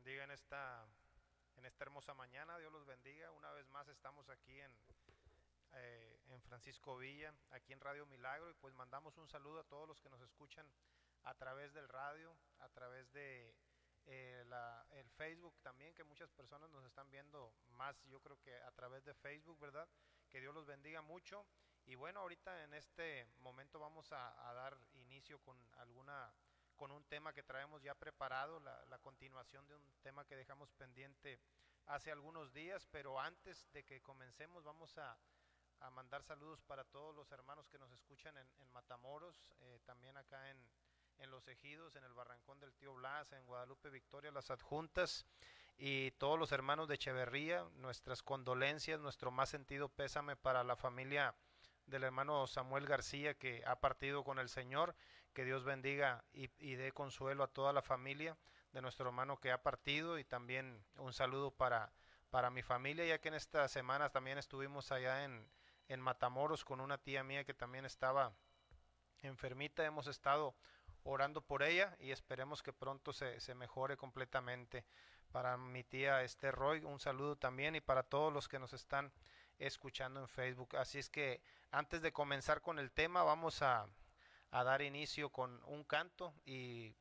bendiga en esta hermosa mañana. Dios los bendiga. Una vez más estamos aquí en Francisco Villa, aquí en Radio Milagro, y pues mandamos un saludo a todos los que nos escuchan a través del radio, a través de el Facebook también, que muchas personas nos están viendo más, yo creo que a través de Facebook, ¿verdad? Que Dios los bendiga mucho. Y bueno, ahorita en este momento vamos a dar inicio con un tema que traemos ya preparado, la continuación de un tema que dejamos pendiente hace algunos días, pero antes de que comencemos vamos a mandar saludos para todos los hermanos que nos escuchan en Matamoros, también acá en Los Ejidos, en el Barrancón del Tío Blas, en Guadalupe Victoria, Las Adjuntas, y todos los hermanos de Echeverría. Nuestras condolencias, nuestro más sentido pésame para la familia del hermano Samuel García, que ha partido con el Señor. Que Dios bendiga y dé consuelo a toda la familia de nuestro hermano que ha partido, y también un saludo para mi familia, ya que en estas semanas también estuvimos allá en Matamoros con una tía mía que también estaba enfermita. Hemos estado orando por ella y esperemos que pronto se mejore completamente. Para mi tía Esther Roy, un saludo también, y para todos los que nos están escuchando en Facebook. Así es que antes de comenzar con el tema, vamos a dar inicio con un canto, y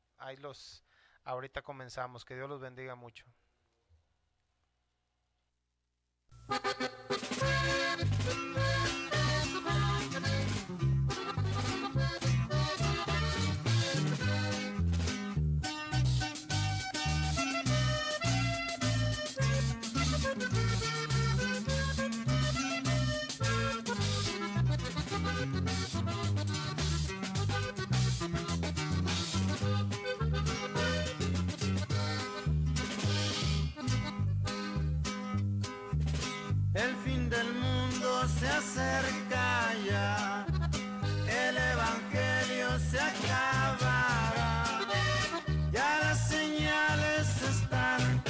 ahorita comenzamos. Que Dios los bendiga mucho. El fin del mundo se acerca ya, el evangelio se acabará, ya las señales se están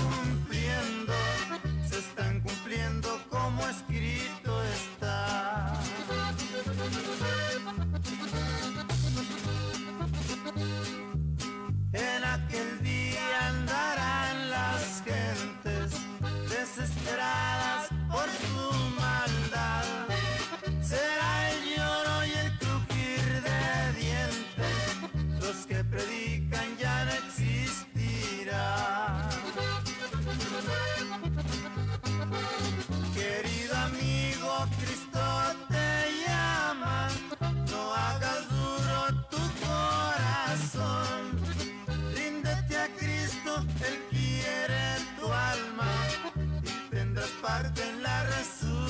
cumpliendo como escrito está. En aquel día andarán las gentes desesperadas por su maldad. Será el lloro y el crujir de dientes, los que predican ya no existirán. Querido amigo, Cristo te llama, no hagas duro tu corazón. Ríndete a Cristo, Él quiere tu alma, tendrás parte en la resurrección.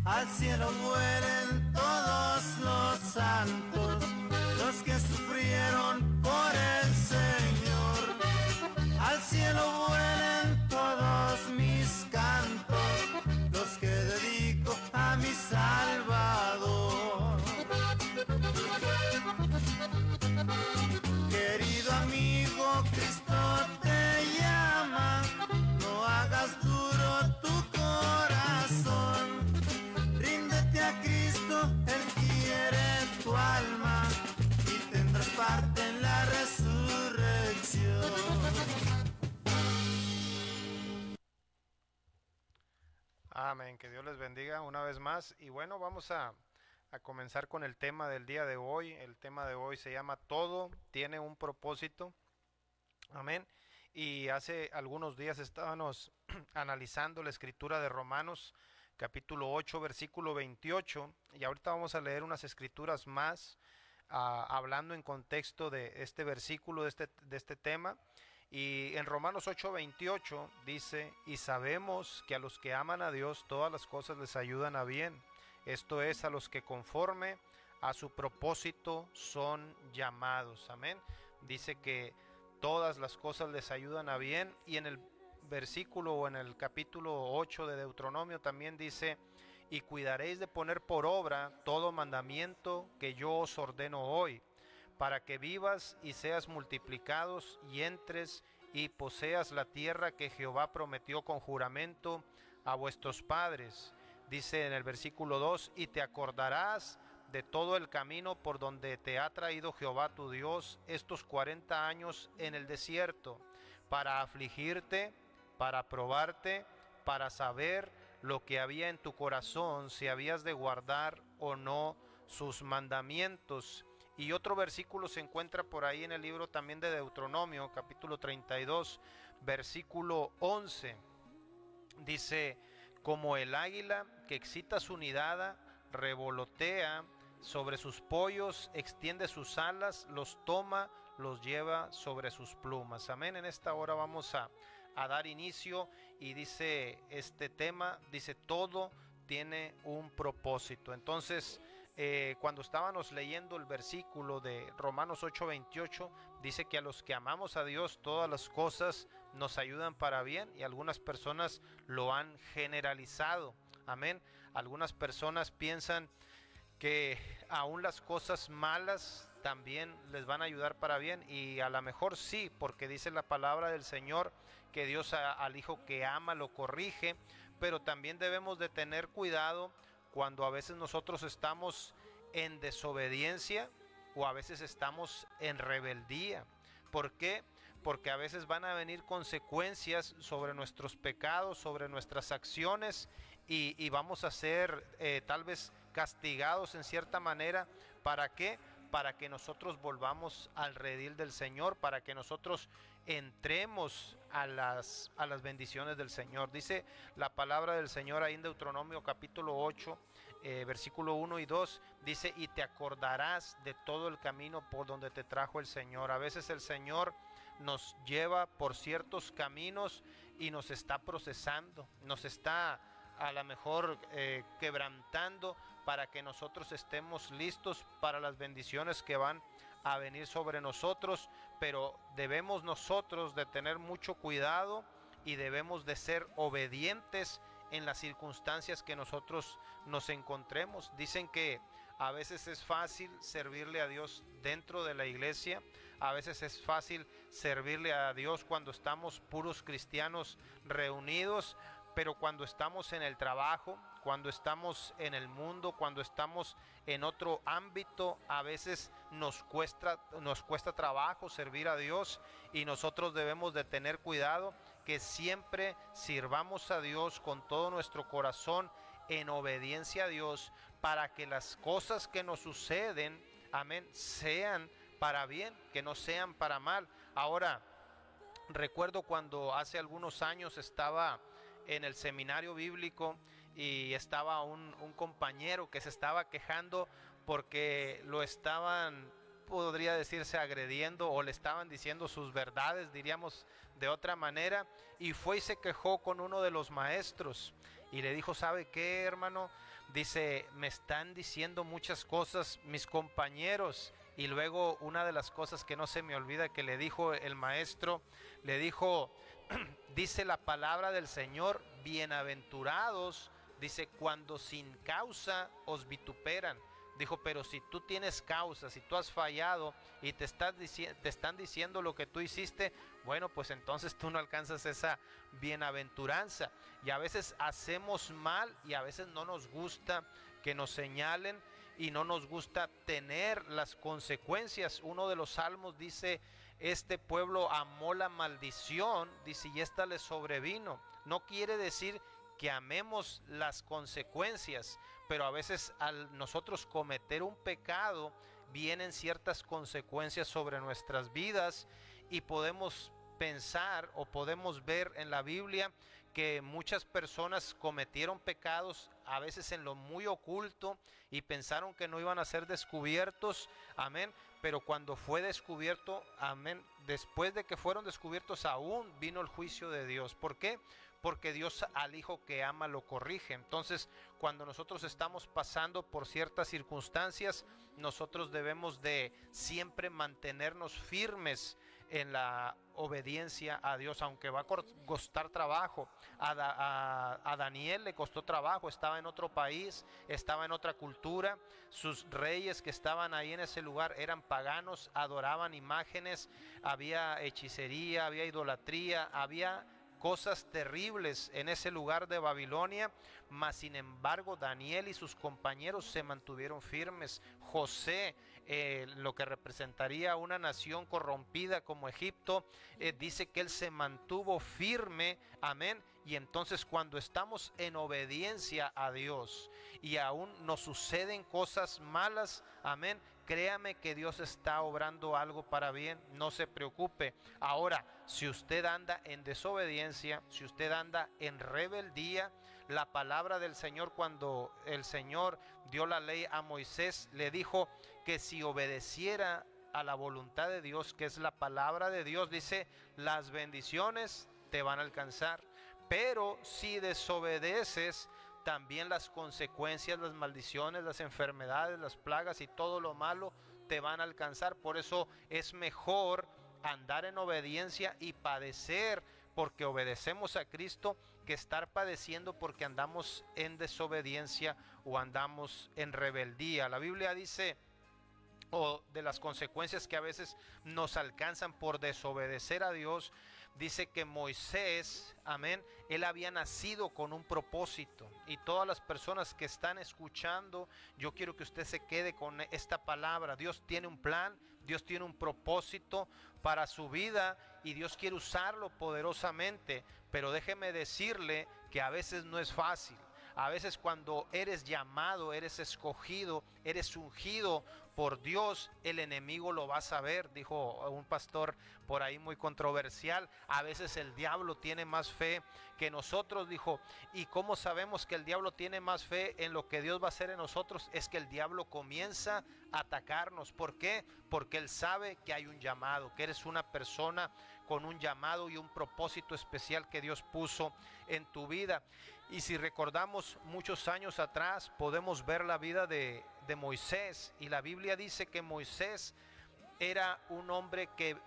Al cielo vuelen todos los santos, los que sufrieron por el Señor. Al cielo vuelen todos mis cantos, los que dedico a mi Salvador. Querido amigo, Cristo te llama, no hagas duro tu corazón. Ríndete a Cristo, Él quiere tu alma, y tendrás parte en la resurrección. Amén. Que Dios les bendiga una vez más. Y bueno, vamos a comenzar con el tema del día de hoy. El tema de hoy se llama Todo tiene un propósito. Amén. Y hace algunos días estábamos analizando la escritura de Romanos capítulo 8, versículo 28, y ahorita vamos a leer unas escrituras más, hablando en contexto de este versículo, de este tema. Y en Romanos 8, 28 dice: y sabemos que a los que aman a Dios todas las cosas les ayudan a bien, esto es, a los que conforme a su propósito son llamados. Amén. Dice que todas las cosas les ayudan a bien. Y en el versículo o en el capítulo 8 de Deuteronomio también dice: y cuidaréis de poner por obra todo mandamiento que yo os ordeno hoy, para que vivas y seas multiplicados y entres y poseas la tierra que Jehová prometió con juramento a vuestros padres. Dice en el versículo 2: y te acordarás de todo el camino por donde te ha traído Jehová tu Dios estos 40 años en el desierto, para afligirte, para probarte, para saber lo que había en tu corazón, si habías de guardar o no sus mandamientos. Y otro versículo se encuentra por ahí en el libro también de Deuteronomio, capítulo 32, versículo 11. Dice: como el águila que excita su nidada, revolotea sobre sus pollos, extiende sus alas, los toma, los lleva sobre sus plumas. Amén. En esta hora vamos a dar inicio, y dice este tema, dice: todo tiene un propósito. Entonces, cuando estábamos leyendo el versículo de Romanos 8:28, dice que a los que amamos a Dios todas las cosas nos ayudan para bien, y algunas personas lo han generalizado. Amén. Algunas personas piensan que aún las cosas malas también les van a ayudar para bien, y a lo mejor sí, porque dice la palabra del Señor que Dios al hijo que ama lo corrige, pero también debemos de tener cuidado cuando a veces nosotros estamos en desobediencia o a veces estamos en rebeldía. ¿Por qué? Porque a veces van a venir consecuencias sobre nuestros pecados, sobre nuestras acciones, y vamos a ser tal vez castigados en cierta manera. ¿Para qué? Para que nosotros volvamos al redil del Señor, para que nosotros entremos a las bendiciones del Señor. Dice la palabra del Señor ahí en Deuteronomio capítulo 8, versículo 1 y 2, dice: y te acordarás de todo el camino por donde te trajo el Señor. A veces el Señor nos lleva por ciertos caminos y nos está procesando, nos está a lo mejor quebrantando, para que nosotros estemos listos para las bendiciones que van a venir sobre nosotros. Pero debemos nosotros de tener mucho cuidado y debemos de ser obedientes en las circunstancias que nosotros nos encontremos. Dicen que a veces es fácil servirle a Dios dentro de la iglesia, a veces es fácil servirle a Dios cuando estamos puros cristianos reunidos, pero cuando estamos en el trabajo, cuando estamos en el mundo, cuando estamos en otro ámbito, a veces nos cuesta trabajo servir a Dios, y nosotros debemos de tener cuidado que siempre sirvamos a Dios con todo nuestro corazón, en obediencia a Dios, para que las cosas que nos suceden, amén, sean para bien, que no sean para mal. Ahora, recuerdo cuando hace algunos años estaba en el seminario bíblico, y estaba un compañero que se estaba quejando porque lo estaban, podría decirse, agrediendo, o le estaban diciendo sus verdades, diríamos de otra manera, y fue y se quejó con uno de los maestros y le dijo: ¿sabe qué, hermano? Dice: me están diciendo muchas cosas mis compañeros. Y luego una de las cosas que no se me olvida que le dijo el maestro, le dijo: dice la palabra del Señor, bienaventurados, dice, cuando sin causa os vituperan. Dijo: pero si tú tienes causa, si tú has fallado y te están diciendo lo que tú hiciste, bueno, pues entonces tú no alcanzas esa bienaventuranza. Y a veces hacemos mal y a veces no nos gusta que nos señalen y no nos gusta tener las consecuencias. Uno de los salmos dice: este pueblo amó la maldición, dice, y esta le sobrevino. No quiere decir que amemos las consecuencias, pero a veces al nosotros cometer un pecado vienen ciertas consecuencias sobre nuestras vidas, y podemos pensar o podemos ver en la Biblia que muchas personas cometieron pecados a veces en lo muy oculto y pensaron que no iban a ser descubiertos, amén, pero cuando fue descubierto, amén, después de que fueron descubiertos aún vino el juicio de Dios. ¿Por qué? Porque Dios al hijo que ama lo corrige. Entonces, cuando nosotros estamos pasando por ciertas circunstancias, nosotros debemos de siempre mantenernos firmes en la obediencia a Dios, aunque va a costar trabajo. A Daniel le costó trabajo, estaba en otro país, estaba en otra cultura, sus reyes que estaban ahí en ese lugar eran paganos, adoraban imágenes, había hechicería, había idolatría, había cosas terribles en ese lugar de Babilonia, mas sin embargo Daniel y sus compañeros se mantuvieron firmes. José, lo que representaría una nación corrompida como Egipto, dice que él se mantuvo firme, amén. Y entonces cuando estamos en obediencia a Dios y aún nos suceden cosas malas, amén, créame que Dios está obrando algo para bien, no se preocupe. Ahora, si usted anda en desobediencia, si usted anda en rebeldía, la palabra del Señor, cuando el Señor dio la ley a Moisés, le dijo que si obedeciera a la voluntad de Dios, que es la palabra de Dios, dice, las bendiciones te van a alcanzar. Pero si desobedeces, también las consecuencias, las maldiciones, las enfermedades, las plagas y todo lo malo te van a alcanzar. Por eso es mejor andar en obediencia y padecer porque obedecemos a Cristo, que estar padeciendo porque andamos en desobediencia o andamos en rebeldía. La Biblia dice, o de las consecuencias que a veces nos alcanzan por desobedecer a Dios, dice que Moisés, amén, él había nacido con un propósito. Y todas las personas que están escuchando, yo quiero que usted se quede con esta palabra. Dios tiene un plan, Dios tiene un propósito para su vida y Dios quiere usarlo poderosamente. Pero déjeme decirle que a veces no es fácil. A veces cuando eres llamado, eres escogido, eres ungido por Dios, el enemigo lo va a saber, dijo un pastor por ahí muy controversial. A veces el diablo tiene más fe que nosotros, dijo. ¿Y cómo sabemos que el diablo tiene más fe en lo que Dios va a hacer en nosotros? Es que el diablo comienza a atacarnos. ¿Por qué? Porque él sabe que hay un llamado, que eres una persona con un llamado y un propósito especial que Dios puso en tu vida. Y si recordamos muchos años atrás, podemos ver la vida de Moisés. Y la Biblia dice que Moisés era un hombre que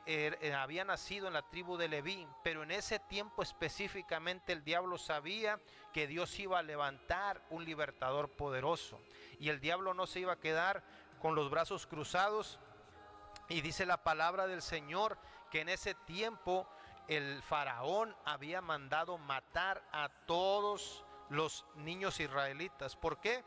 había nacido en la tribu de Leví, pero en ese tiempo específicamente el diablo sabía que Dios iba a levantar un libertador poderoso. Y el diablo no se iba a quedar con los brazos cruzados. Y dice la palabra del Señor que en ese tiempo el faraón había mandado matar a todos los niños israelitas. ¿Por qué?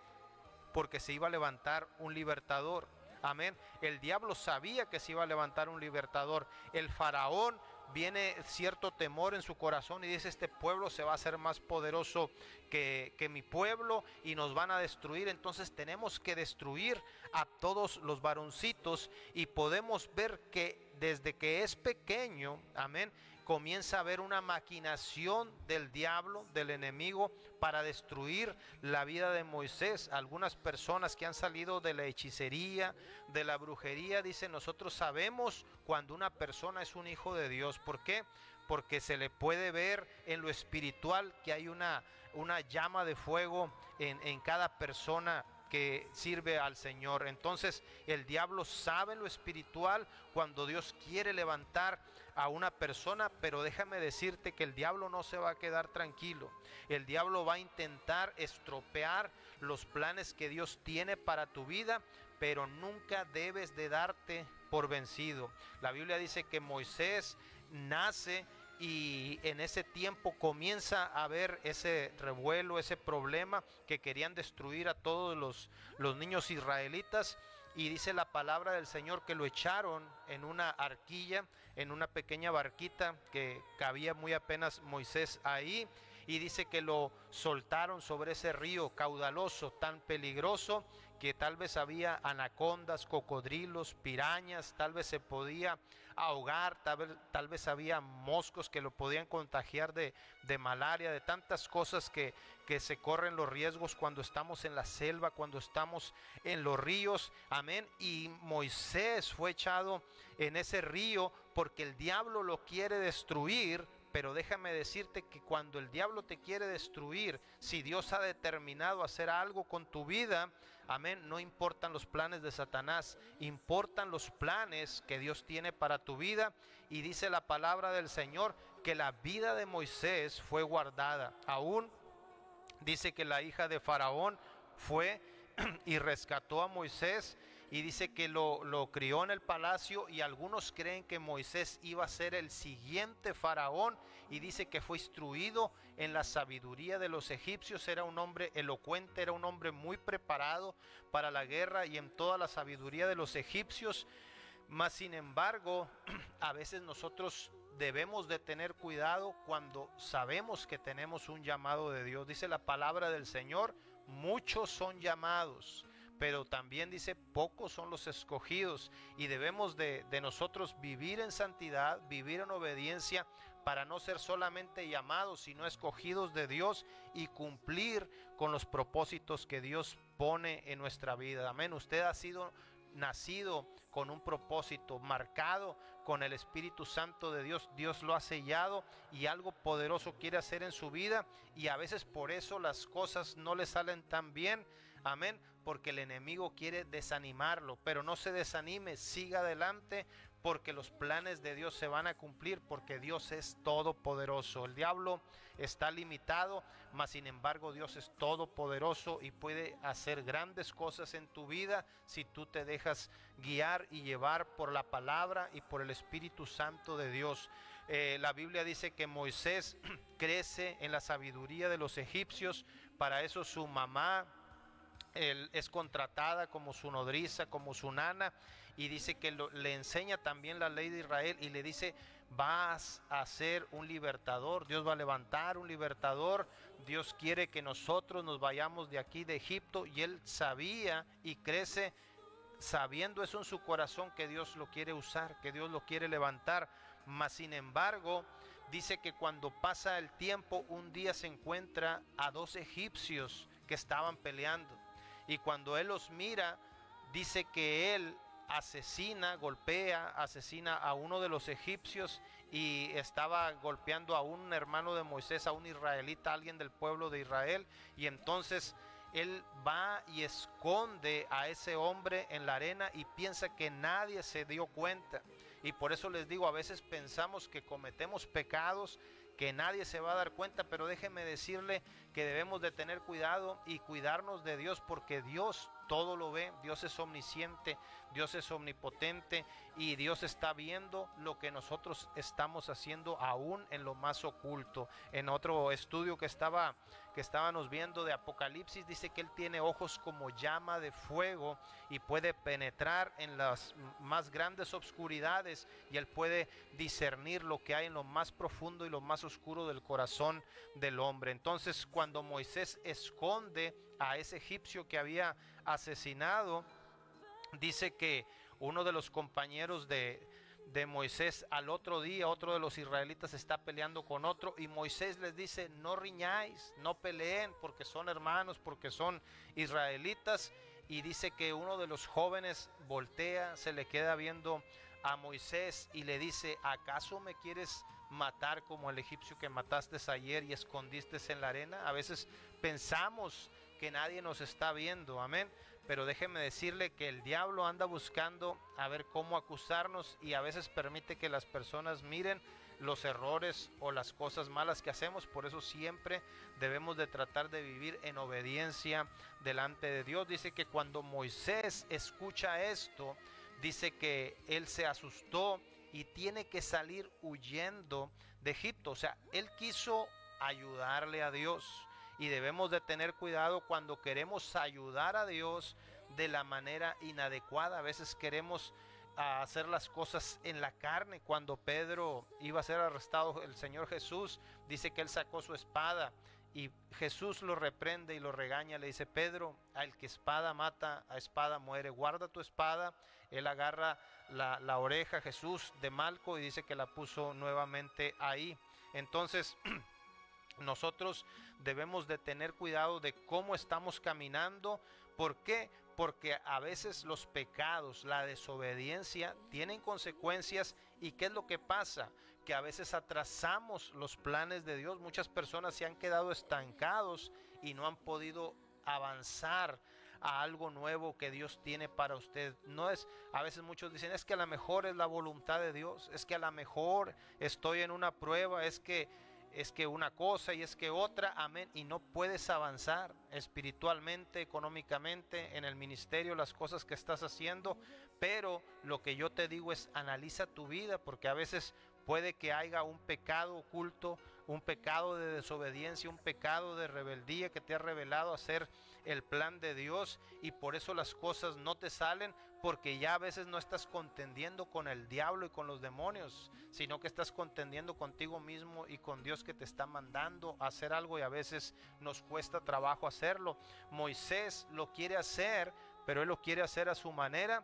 Porque se iba a levantar un libertador. Amén. El diablo sabía que se iba a levantar un libertador. El faraón viene cierto temor en su corazón y dice: este pueblo se va a hacer más poderoso que mi pueblo y nos van a destruir. Entonces tenemos que destruir a todos los varoncitos. Y podemos ver que desde que es pequeño, amén, comienza a haber una maquinación del diablo, del enemigo, para destruir la vida de Moisés. Algunas personas que han salido de la hechicería, de la brujería, dicen: nosotros sabemos cuando una persona es un hijo de Dios. ¿Por qué? Porque se le puede ver en lo espiritual que hay una llama de fuego en cada persona que sirve al Señor. Entonces el diablo sabe en lo espiritual cuando Dios quiere levantar a una persona, pero déjame decirte que el diablo no se va a quedar tranquilo. El diablo va a intentar estropear los planes que Dios tiene para tu vida, pero nunca debes de darte por vencido. La Biblia dice que Moisés nace y en ese tiempo comienza a haber ese revuelo, ese problema, que querían destruir a todos los niños israelitas. Y dice la palabra del Señor que lo echaron en una arquilla, en una pequeña barquita que cabía muy apenas Moisés ahí. Y dice que lo soltaron sobre ese río caudaloso, tan peligroso, que tal vez había anacondas, cocodrilos, pirañas, tal vez se podía ahogar, tal vez había moscos que lo podían contagiar de malaria, de tantas cosas que se corren los riesgos cuando estamos en la selva, cuando estamos en los ríos, amén. Y Moisés fue echado en ese río porque el diablo lo quiere destruir, Pero déjame decirte que cuando el diablo te quiere destruir, si Dios ha determinado hacer algo con tu vida, amén, no importan los planes de Satanás, importan los planes que Dios tiene para tu vida. Y dice la palabra del Señor que la vida de Moisés fue guardada. Aún dice que la hija de Faraón fue y rescató a Moisés, y dice que lo crió en el palacio, y algunos creen que Moisés iba a ser el siguiente faraón, y dice que fue instruido en la sabiduría de los egipcios. Era un hombre elocuente, era un hombre muy preparado para la guerra y en toda la sabiduría de los egipcios. Mas sin embargo, a veces nosotros debemos de tener cuidado cuando sabemos que tenemos un llamado de Dios. Dice la palabra del Señor: muchos son llamados, pero también dice pocos son los escogidos. Y debemos de nosotros vivir en santidad, vivir en obediencia, para no ser solamente llamados, sino escogidos de Dios y cumplir con los propósitos que Dios pone en nuestra vida. Amén. Usted ha sido nacido con un propósito, marcado con el Espíritu Santo de Dios. Dios lo ha sellado y algo poderoso quiere hacer en su vida, y a veces por eso las cosas no le salen tan bien. Amén, porque el enemigo quiere desanimarlo, pero no se desanime, siga adelante, porque los planes de Dios se van a cumplir, porque Dios es todopoderoso. El diablo está limitado, mas sin embargo Dios es todopoderoso y puede hacer grandes cosas en tu vida si tú te dejas guiar y llevar por la palabra y por el Espíritu Santo de Dios. La Biblia dice que Moisés crece en la sabiduría de los egipcios. Para eso su mamá es contratada como su nodriza, como su nana, y dice que le enseña también la ley de Israel, y le dice: vas a ser un libertador, Dios va a levantar un libertador, Dios quiere que nosotros nos vayamos de aquí de Egipto. Y él sabía y crece sabiendo eso en su corazón, que Dios lo quiere usar, que Dios lo quiere levantar. Mas sin embargo, dice que cuando pasa el tiempo, un día se encuentra a 2 egipcios que estaban peleando. Y cuando él los mira, dice que él golpea, asesina a uno de los egipcios, y estaba golpeando a un hermano de Moisés, a un israelita, alguien del pueblo de Israel. Y entonces él va y esconde a ese hombre en la arena y piensa que nadie se dio cuenta. Y por eso les digo, a veces pensamos que cometemos pecados, que nadie se va a dar cuenta, pero déjeme decirle que debemos de tener cuidado y cuidarnos de Dios, porque Dios todo lo ve. Dios es omnisciente, Dios es omnipotente, y Dios está viendo lo que nosotros estamos haciendo aún en lo más oculto. En otro estudio que estábamos viendo de Apocalipsis, dice que Él tiene ojos como llama de fuego y puede penetrar en las más grandes obscuridades, y Él puede discernir lo que hay en lo más profundo y lo más oscuro del corazón del hombre. Entonces, cuando Moisés esconde a ese egipcio que había asesinado, dice que uno de los compañeros de Moisés, al otro día, otro de los israelitas está peleando con otro, y Moisés les dice: no riñáis, no peleen, porque son hermanos, porque son israelitas. Y dice que uno de los jóvenes voltea, se le queda viendo a Moisés y le dice: ¿acaso me quieres matar como el egipcio que mataste ayer y escondiste en la arena? A veces pensamos que nadie nos está viendo, amén, pero déjeme decirle que el diablo anda buscando a ver cómo acusarnos, y a veces permite que las personas miren los errores o las cosas malas que hacemos. Por eso siempre debemos de tratar de vivir en obediencia delante de Dios. Dice que cuando Moisés escucha esto, dice que él se asustó y tiene que salir huyendo de Egipto. O sea, él quiso ayudarle a Dios, y debemos de tener cuidado cuando queremos ayudar a Dios de la manera inadecuada. A veces queremos hacer las cosas en la carne. Cuando Pedro iba a ser arrestado, el Señor Jesús dice que él sacó su espada, y Jesús lo reprende y lo regaña. Le dice: Pedro, al que espada mata, a espada muere, guarda tu espada. Él agarra la oreja, Jesús, de Malco, y dice que la puso nuevamente ahí. Entonces nosotros debemos de tener cuidado de cómo estamos caminando. ¿Por qué? Porque a veces los pecados, la desobediencia, tienen consecuencias. ¿Y qué es lo que pasa? porque a veces atrasamos los planes de Dios. Muchas personas se han quedado estancados y no han podido avanzar a algo nuevo que Dios tiene para usted. No es, a veces muchos dicen, es que a lo mejor es la voluntad de Dios, es que a lo mejor estoy en una prueba, es que una cosa y es que otra, amén, y no puedes avanzar espiritualmente, económicamente, en el ministerio, las cosas que estás haciendo. Pero lo que yo te digo es, analiza tu vida, porque a veces puede que haya un pecado oculto, un pecado de desobediencia, un pecado de rebeldía que te ha revelado hacer el plan de Dios, y por eso las cosas no te salen, porque ya a veces no estás contendiendo con el diablo y con los demonios, sino que estás contendiendo contigo mismo y con Dios, que te está mandando a hacer algo, y a veces nos cuesta trabajo hacerlo. Moisés lo quiere hacer, pero él lo quiere hacer a su manera,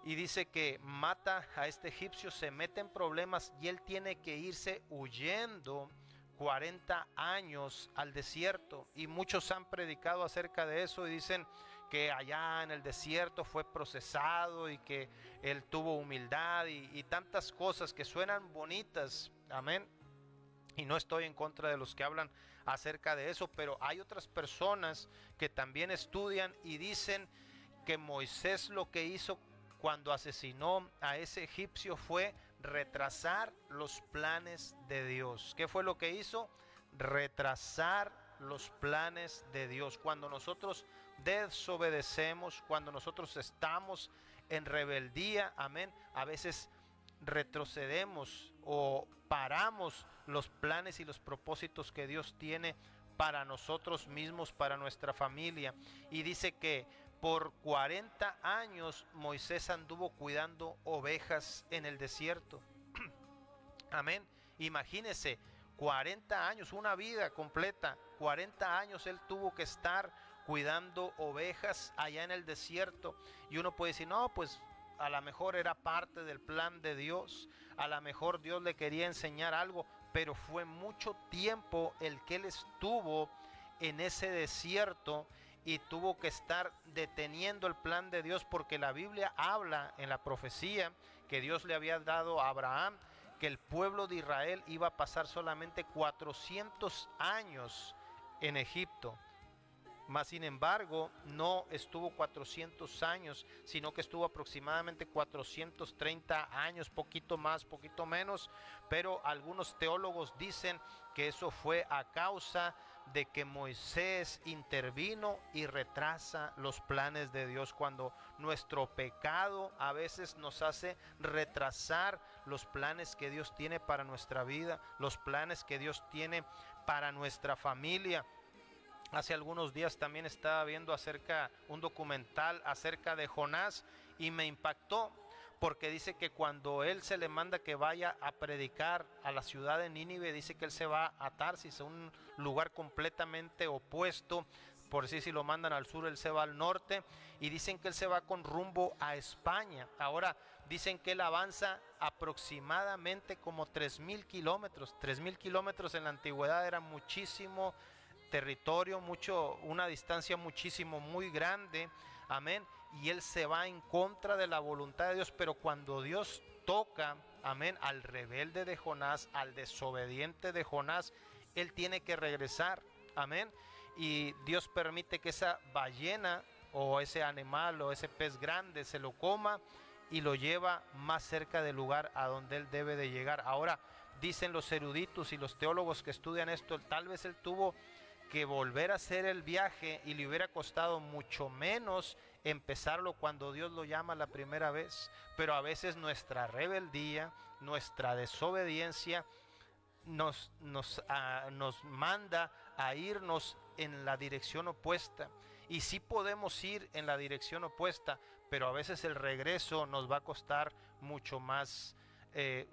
y dice que mata a este egipcio, se mete en problemas y él tiene que irse huyendo 40 años al desierto. Y muchos han predicado acerca de eso y dicen que allá en el desierto fue procesado y que él tuvo humildad y tantas cosas que suenan bonitas, amén. Y no estoy en contra de los que hablan acerca de eso, pero hay otras personas que también estudian y dicen que Moisés lo que hizo cuando asesinó a ese egipcio fue retrasar los planes de Dios. ¿Qué fue lo que hizo? Retrasar los planes de Dios. Cuando nosotros desobedecemos, cuando nosotros estamos en rebeldía, amén, a veces retrocedemos o paramos los planes y los propósitos que Dios tiene para nosotros mismos, para nuestra familia. Y dice que por 40 años Moisés anduvo cuidando ovejas en el desierto. Amén. Imagínese, 40 años, una vida completa, 40 años él tuvo que estar cuidando ovejas allá en el desierto. Y uno puede decir, no, pues a lo mejor era parte del plan de Dios, a lo mejor Dios le quería enseñar algo, pero fue mucho tiempo el que él estuvo en ese desierto y tuvo que estar deteniendo el plan de Dios, porque la Biblia habla en la profecía que Dios le había dado a Abraham que el pueblo de Israel iba a pasar solamente 400 años en Egipto. Mas sin embargo no estuvo 400 años, sino que estuvo aproximadamente 430 años, poquito más, poquito menos. Pero algunos teólogos dicen que eso fue a causa de que Moisés intervino y retrasa los planes de Dios. Cuando nuestro pecado a veces nos hace retrasar los planes que Dios tiene para nuestra vida, los planes que Dios tiene para nuestra familia. Hace algunos días también estaba viendo un documental acerca de Jonás, y me impactó, porque dice que cuando él se le manda que vaya a predicar a la ciudad de Nínive, dice que él se va a Tarsis, a un lugar completamente opuesto. Por decir, si lo mandan al sur, él se va al norte, y dicen que él se va con rumbo a España. Ahora dicen que él avanza aproximadamente como 3,000 kilómetros. 3,000 kilómetros en la antigüedad era muchísimo territorio, una distancia muchísimo muy grande, amén, y él se va en contra de la voluntad de Dios. Pero cuando Dios toca, amén, al rebelde de Jonás, al desobediente de Jonás, él tiene que regresar, amén, y Dios permite que esa ballena o ese animal o ese pez grande se lo coma y lo lleva más cerca del lugar a donde él debe de llegar. Ahora dicen los eruditos y los teólogos que estudian esto, tal vez él tuvo que volver a hacer el viaje y le hubiera costado mucho menos empezarlo cuando Dios lo llama la primera vez. Pero a veces nuestra rebeldía, nuestra desobediencia nos manda a irnos en la dirección opuesta. Y sí podemos ir en la dirección opuesta, pero a veces el regreso nos va a costar mucho más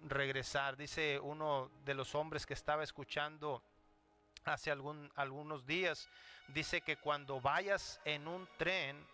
regresar. Dice uno de los hombres que estaba escuchando hace algunos días, dice que cuando vayas en un tren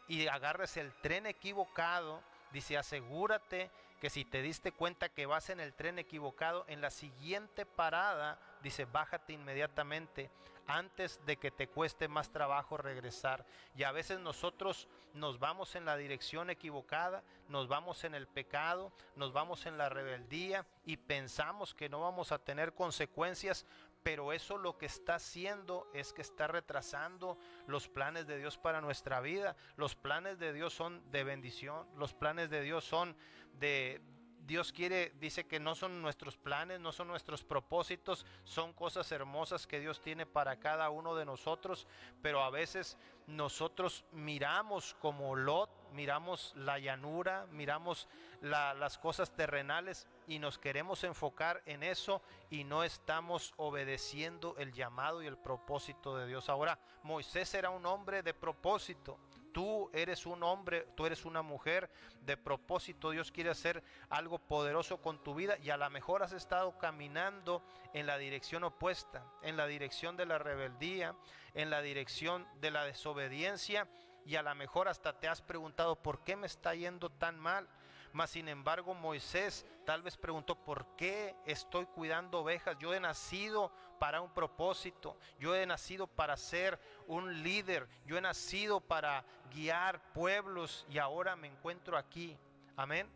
y agarres el tren equivocado, Dice, asegúrate que si te diste cuenta que vas en el tren equivocado, en la siguiente parada, dice, bájate inmediatamente antes de que te cueste más trabajo regresar. Y a veces nosotros nos vamos en la dirección equivocada, nos vamos en el pecado, nos vamos en la rebeldía y pensamos que no vamos a tener consecuencias, pero eso lo que está haciendo es que está retrasando los planes de Dios para nuestra vida. Los planes de Dios son de bendición, los planes de Dios son de... Dios quiere, dice que no son nuestros planes, no son nuestros propósitos, son cosas hermosas que Dios tiene para cada uno de nosotros, pero a veces nosotros miramos como Lot, miramos la llanura, miramos las cosas terrenales y nos queremos enfocar en eso y no estamos obedeciendo el llamado y el propósito de Dios. Ahora, Moisés era un hombre de propósito. Tú eres un hombre, tú eres una mujer de propósito. Dios quiere hacer algo poderoso con tu vida y a lo mejor has estado caminando en la dirección opuesta, en la dirección de la rebeldía, en la dirección de la desobediencia y a lo mejor hasta te has preguntado ¿por qué me está yendo tan mal? Mas sin embargo Moisés tal vez preguntó, ¿por qué estoy cuidando ovejas? Yo he nacido para un propósito, yo he nacido para ser un líder, yo he nacido para guiar pueblos y ahora me encuentro aquí, amén,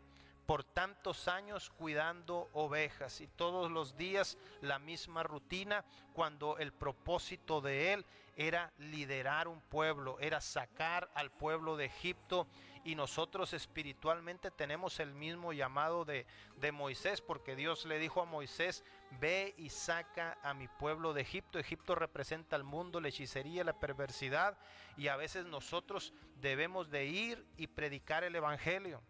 por tantos años cuidando ovejas y todos los días la misma rutina, cuando el propósito de él era liderar un pueblo, era sacar al pueblo de Egipto. Y nosotros espiritualmente tenemos el mismo llamado de Moisés, porque Dios le dijo a Moisés, ve y saca a mi pueblo de Egipto. Egipto representa el mundo, la hechicería, la perversidad, y a veces nosotros debemos de ir y predicar el evangelio.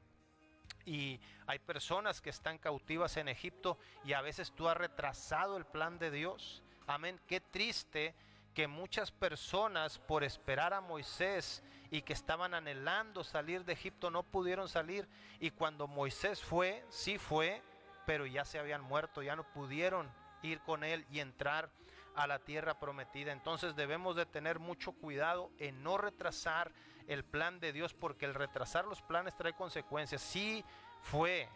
Y hay personas que están cautivas en Egipto y a veces tú has retrasado el plan de Dios. Amén, qué triste que muchas personas por esperar a Moisés y que estaban anhelando salir de Egipto no pudieron salir, y cuando Moisés fue, sí fue, pero ya se habían muerto, ya no pudieron ir con él y entrar a la tierra prometida. Entonces debemos de tener mucho cuidado en no retrasar el plan de Dios, porque el retrasar los planes trae consecuencias. Sí fue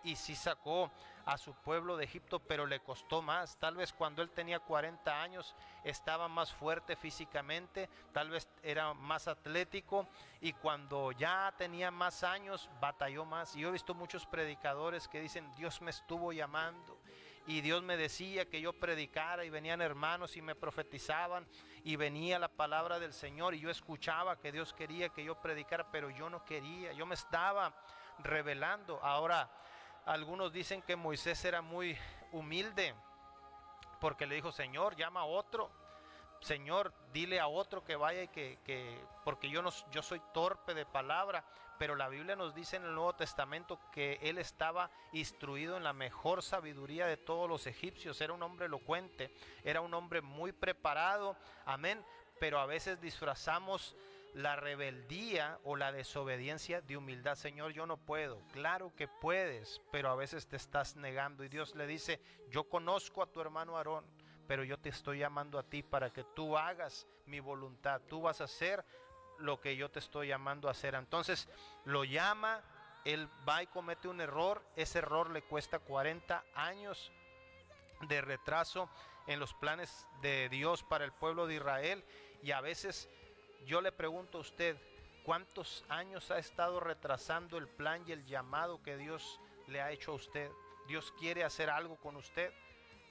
y sí sacó a su pueblo de Egipto, pero le costó más. Tal vez cuando él tenía 40 años estaba más fuerte físicamente, tal vez era más atlético, y cuando ya tenía más años batalló más. Y yo he visto muchos predicadores que dicen, Dios me estuvo llamando y Dios me decía que yo predicara, y venían hermanos y me profetizaban y venía la palabra del Señor y yo escuchaba que Dios quería que yo predicara, pero yo no quería, yo me estaba rebelando. Ahora, algunos dicen que Moisés era muy humilde porque le dijo, Señor, llama a otro, Señor, dile a otro que vaya, y porque yo soy torpe de palabra. Pero la Biblia nos dice en el Nuevo Testamento que él estaba instruido en la mejor sabiduría de todos los egipcios. Era un hombre elocuente, era un hombre muy preparado, amén. Pero a veces disfrazamos la rebeldía o la desobediencia de humildad. Señor, yo no puedo. Claro que puedes, pero a veces te estás negando. Y Dios le dice, yo conozco a tu hermano Aarón, pero yo te estoy llamando a ti para que tú hagas mi voluntad. Tú vas a hacer lo que yo te estoy llamando a hacer. Entonces lo llama, él va y comete un error. Ese error le cuesta 40 años de retraso en los planes de Dios para el pueblo de Israel. Y a veces yo le pregunto a usted, ¿cuántos años ha estado retrasando el plan y el llamado que Dios le ha hecho a usted? Dios quiere hacer algo con usted.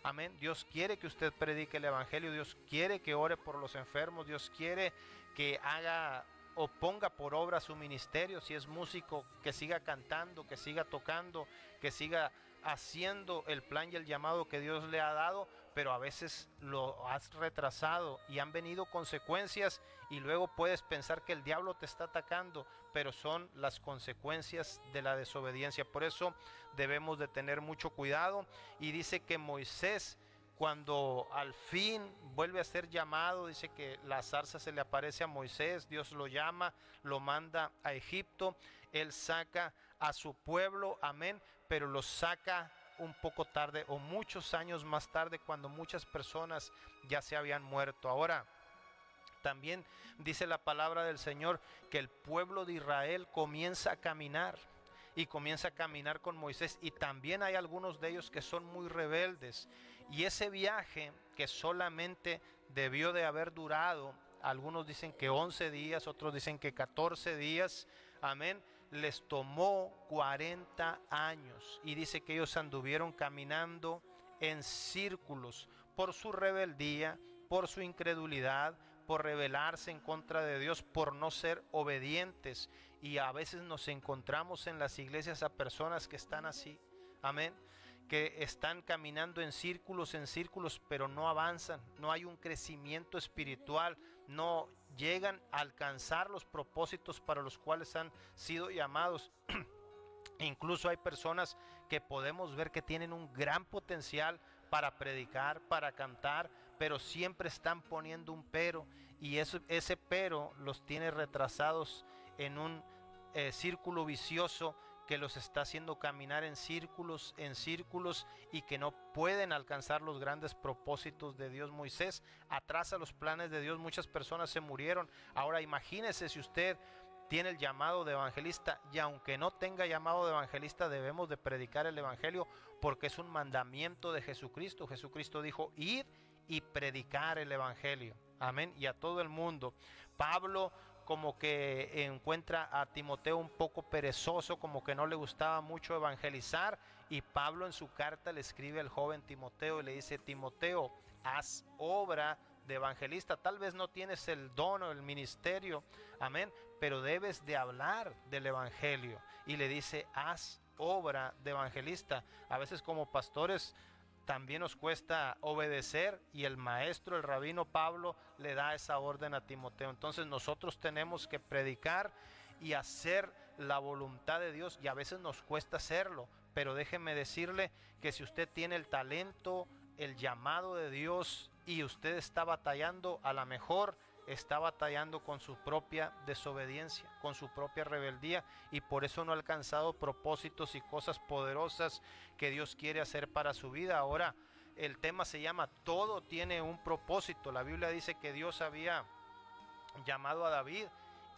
Amén. Dios quiere que usted predique el evangelio. Dios quiere que ore por los enfermos. Dios quiere que haga o ponga por obra su ministerio. Si es músico, que siga cantando, que siga tocando, que siga haciendo el plan y el llamado que Dios le ha dado. Pero a veces lo has retrasado y han venido consecuencias, y luego puedes pensar que el diablo te está atacando, pero son las consecuencias de la desobediencia. Por eso debemos de tener mucho cuidado. Y dice que Moisés, cuando al fin vuelve a ser llamado, dice que la zarza se le aparece a Moisés, Dios lo llama, lo manda a Egipto, él saca a su pueblo, amén, pero lo saca un poco tarde o muchos años más tarde, cuando muchas personas ya se habían muerto. Ahora, también dice la palabra del Señor que el pueblo de Israel comienza a caminar. y comienza a caminar con Moisés, y también hay algunos de ellos que son muy rebeldes, y ese viaje que solamente debió de haber durado, algunos dicen que 11 días, otros dicen que 14 días, amén, les tomó 40 años, y dice que ellos anduvieron caminando en círculos por su rebeldía, por su incredulidad, por rebelarse en contra de Dios, por no ser obedientes. Y a veces nos encontramos en las iglesias a personas que están así, amén, que están caminando en círculos, pero no avanzan, no hay un crecimiento espiritual, no llegan a alcanzar los propósitos para los cuales han sido llamados. Incluso hay personas que podemos ver que tienen un gran potencial para predicar, para cantar, pero siempre están poniendo un pero, y ese pero los tiene retrasados en un círculo vicioso que los está haciendo caminar en círculos, y que no pueden alcanzar los grandes propósitos de Dios. Moisés atrasa los planes de Dios, muchas personas se murieron. Ahora imagínese si usted tiene el llamado de evangelista, y aunque no tenga llamado de evangelista, debemos de predicar el evangelio, porque es un mandamiento de Jesucristo. Jesucristo dijo: id y predicar el evangelio, amén, y a todo el mundo. Pablo como que encuentra a Timoteo un poco perezoso, como que no le gustaba mucho evangelizar, y Pablo en su carta le escribe al joven Timoteo y le dice: Timoteo, haz obra de evangelista. Tal vez no tienes el don o el ministerio, amén, pero debes de hablar del evangelio. Y le dice: haz obra de evangelista. A veces como pastores también nos cuesta obedecer, y el maestro, el rabino Pablo, le da esa orden a Timoteo. Entonces nosotros tenemos que predicar y hacer la voluntad de Dios, y a veces nos cuesta hacerlo, pero déjeme decirle que si usted tiene el talento, el llamado de Dios, y usted está batallando, a lo mejor está batallando con su propia desobediencia, con su propia rebeldía, y por eso no ha alcanzado propósitos y cosas poderosas que Dios quiere hacer para su vida. Ahora el tema se llama todo tiene un propósito. La Biblia dice que Dios había llamado a David,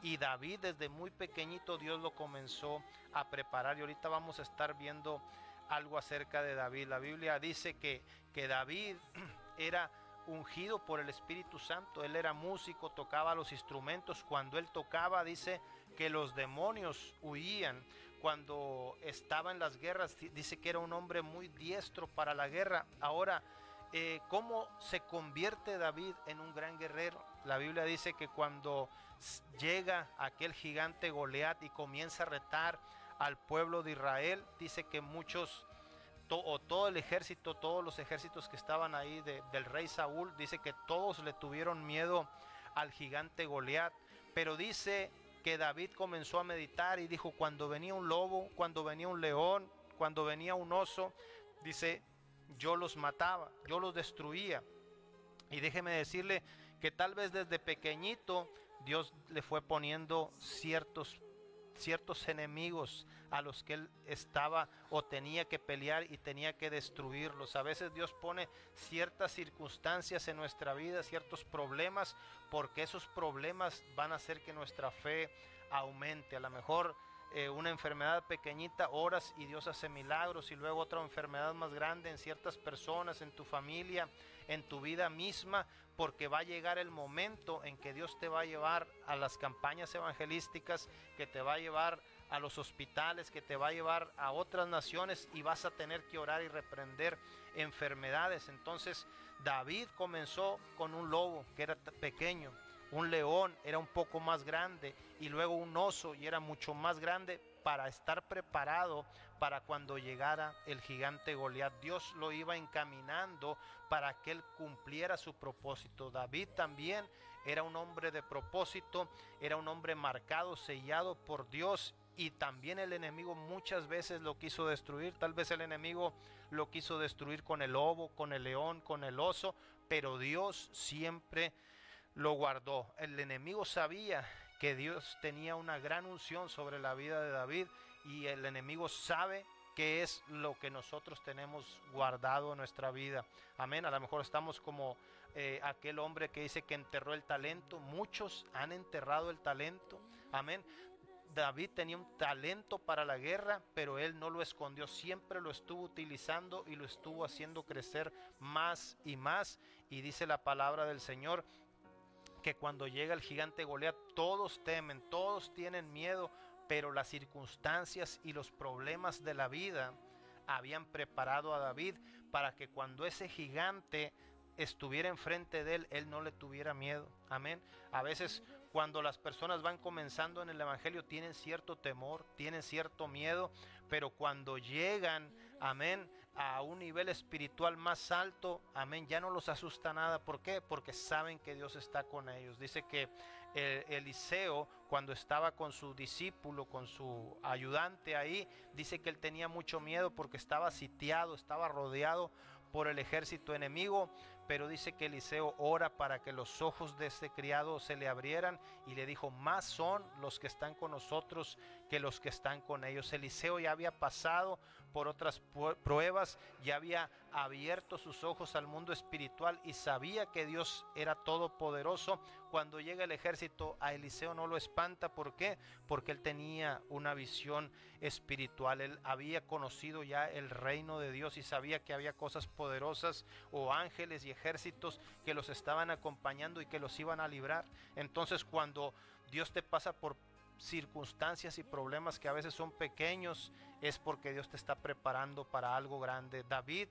y David desde muy pequeñito Dios lo comenzó a preparar, y ahorita vamos a estar viendo algo acerca de David. La Biblia dice que David era ungido por el Espíritu Santo. Él era músico, tocaba los instrumentos. Cuando él tocaba, dice que los demonios huían. Cuando estaba en las guerras, dice que era un hombre muy diestro para la guerra. Ahora, ¿cómo se convierte David en un gran guerrero? La Biblia dice que cuando llega aquel gigante Goliat y comienza a retar al pueblo de Israel, dice que muchos, todo el ejército, todos los ejércitos que estaban ahí del rey Saúl, dice que todos le tuvieron miedo al gigante Goliat. Pero dice que David comenzó a meditar y dijo: cuando venía un lobo, cuando venía un león, cuando venía un oso, dice, yo los mataba, yo los destruía. Y déjeme decirle que tal vez desde pequeñito Dios le fue poniendo ciertos enemigos a los que él estaba o tenía que pelear y tenía que destruirlos. A veces Dios pone ciertas circunstancias en nuestra vida, ciertos problemas, porque esos problemas van a hacer que nuestra fe aumente. A lo mejor una enfermedad pequeñita, oras y Dios hace milagros, y luego otra enfermedad más grande en ciertas personas, en tu familia, en tu vida misma, porque va a llegar el momento en que Dios te va a llevar a las campañas evangelísticas, que te va a llevar a los hospitales, que te va a llevar a otras naciones, y vas a tener que orar y reprender enfermedades. Entonces David comenzó con un lobo que era pequeño, un león era un poco más grande, y luego un oso, y era mucho más grande, para estar preparado para cuando llegara el gigante Goliat. Dios lo iba encaminando para que él cumpliera su propósito. David también era un hombre de propósito, era un hombre marcado, sellado por Dios, y también el enemigo muchas veces lo quiso destruir. Tal vez el enemigo lo quiso destruir con el lobo, con el león, con el oso, pero Dios siempre lo guardó. El enemigo sabía que Dios tenía una gran unción sobre la vida de David, y el enemigo sabe qué es lo que nosotros tenemos guardado en nuestra vida. Amén. A lo mejor estamos como aquel hombre que dice que enterró el talento. Muchos han enterrado el talento. Amén. David tenía un talento para la guerra, pero él no lo escondió, siempre lo estuvo utilizando y lo estuvo haciendo crecer más y más. Y dice la palabra del Señor que cuando llega el gigante Goliat, todos temen, todos tienen miedo, pero las circunstancias y los problemas de la vida habían preparado a David para que cuando ese gigante estuviera enfrente de él, él no le tuviera miedo. Amén. A veces cuando las personas van comenzando en el evangelio tienen cierto temor, tienen cierto miedo, pero cuando llegan, amén, a un nivel espiritual más alto, amén, ya no los asusta nada. ¿Por qué? Porque saben que Dios está con ellos. Dice que Eliseo, cuando estaba con su discípulo, con su ayudante ahí, dice que él tenía mucho miedo porque estaba sitiado, estaba rodeado por el ejército enemigo, pero dice que Eliseo ora para que los ojos de este criado se le abrieran y le dijo: más son los que están con nosotros que los que están con ellos. Eliseo ya había pasado por otras pruebas, ya había abierto sus ojos al mundo espiritual y sabía que Dios era todopoderoso. Cuando llega el ejército, a Eliseo no lo espanta. ¿Por qué? Porque él tenía una visión espiritual. Él había conocido ya el reino de Dios y sabía que había cosas poderosas o ángeles y ejércitos que los estaban acompañando y que los iban a librar. Entonces, cuando Dios te pasa por circunstancias y problemas que a veces son pequeños, es porque Dios te está preparando para algo grande. David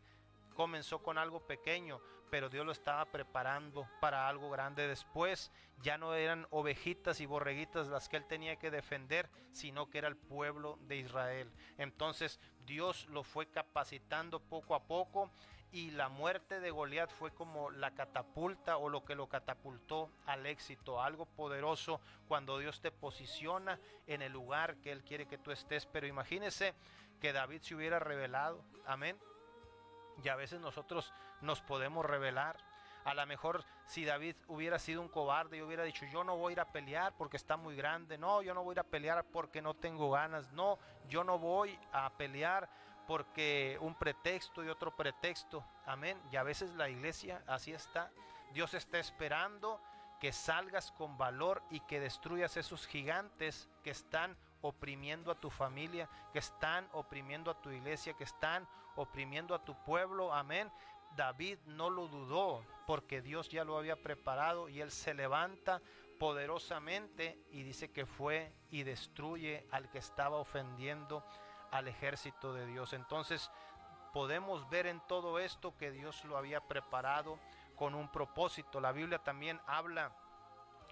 comenzó con algo pequeño, pero Dios lo estaba preparando para algo grande. Después ya no eran ovejitas y borreguitas las que él tenía que defender, sino que era el pueblo de Israel. Entonces Dios lo fue capacitando poco a poco, y la muerte de Goliat fue como la catapulta o lo que lo catapultó al éxito, algo poderoso cuando Dios te posiciona en el lugar que Él quiere que tú estés. Pero imagínese que David se hubiera rebelado, amén. Y a veces nosotros nos podemos rebelar. A lo mejor si David hubiera sido un cobarde y hubiera dicho: yo no voy a ir a pelear porque está muy grande, no, yo no voy a ir a pelear porque no tengo ganas, no, yo no voy a pelear porque un pretexto y otro pretexto, amén. Y a veces la iglesia así está. Dios está esperando que salgas con valor y que destruyas esos gigantes que están oprimiendo a tu familia, que están oprimiendo a tu iglesia, que están oprimiendo a tu pueblo, amén. David no lo dudó porque Dios ya lo había preparado, y él se levanta poderosamente y dice que fue y destruye al que estaba ofendiendo al ejército de Dios. Entonces podemos ver en todo esto que Dios lo había preparado con un propósito. La Biblia también habla,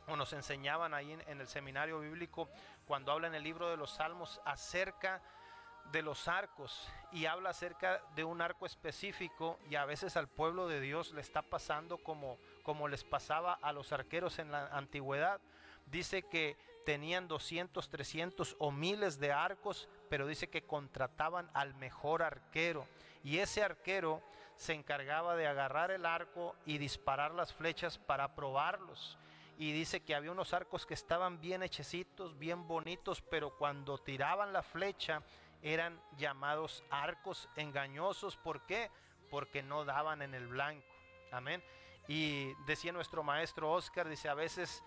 o nos enseñaban ahí en el seminario bíblico, cuando habla en el libro de los Salmos acerca de los arcos, y habla acerca de un arco específico, y a veces al pueblo de Dios le está pasando como les pasaba a los arqueros en la antigüedad. Dice que tenían 200, 300 o miles de arcos, pero dice que contrataban al mejor arquero, y ese arquero se encargaba de agarrar el arco y disparar las flechas para probarlos. Y dice que había unos arcos que estaban bien hechecitos, bien bonitos, pero cuando tiraban la flecha eran llamados arcos engañosos. ¿Por qué? Porque no daban en el blanco. Amén. Y decía nuestro maestro Oscar, dice: a veces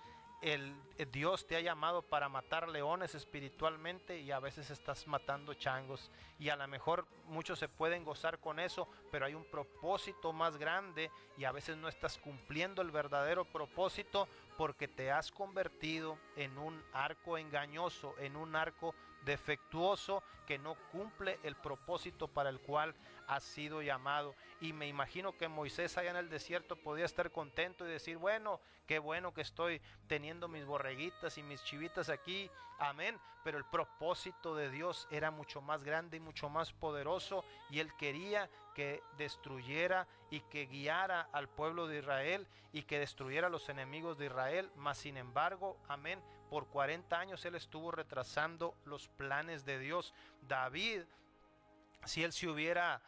Dios te ha llamado para matar leones espiritualmente, y a veces estás matando changos, y a lo mejor muchos se pueden gozar con eso, pero hay un propósito más grande, y a veces no estás cumpliendo el verdadero propósito porque te has convertido en un arco engañoso, en un arco defectuoso que no cumple el propósito para el cual ha sido llamado. Y me imagino que Moisés allá en el desierto podía estar contento y decir: bueno, qué bueno que estoy teniendo mis borreguitas y mis chivitas aquí, amén. Pero el propósito de Dios era mucho más grande y mucho más poderoso, y él quería que destruyera y que guiara al pueblo de Israel y que destruyera a los enemigos de Israel. Mas sin embargo, amén, por 40 años él estuvo retrasando los planes de Dios. David, si él se hubiera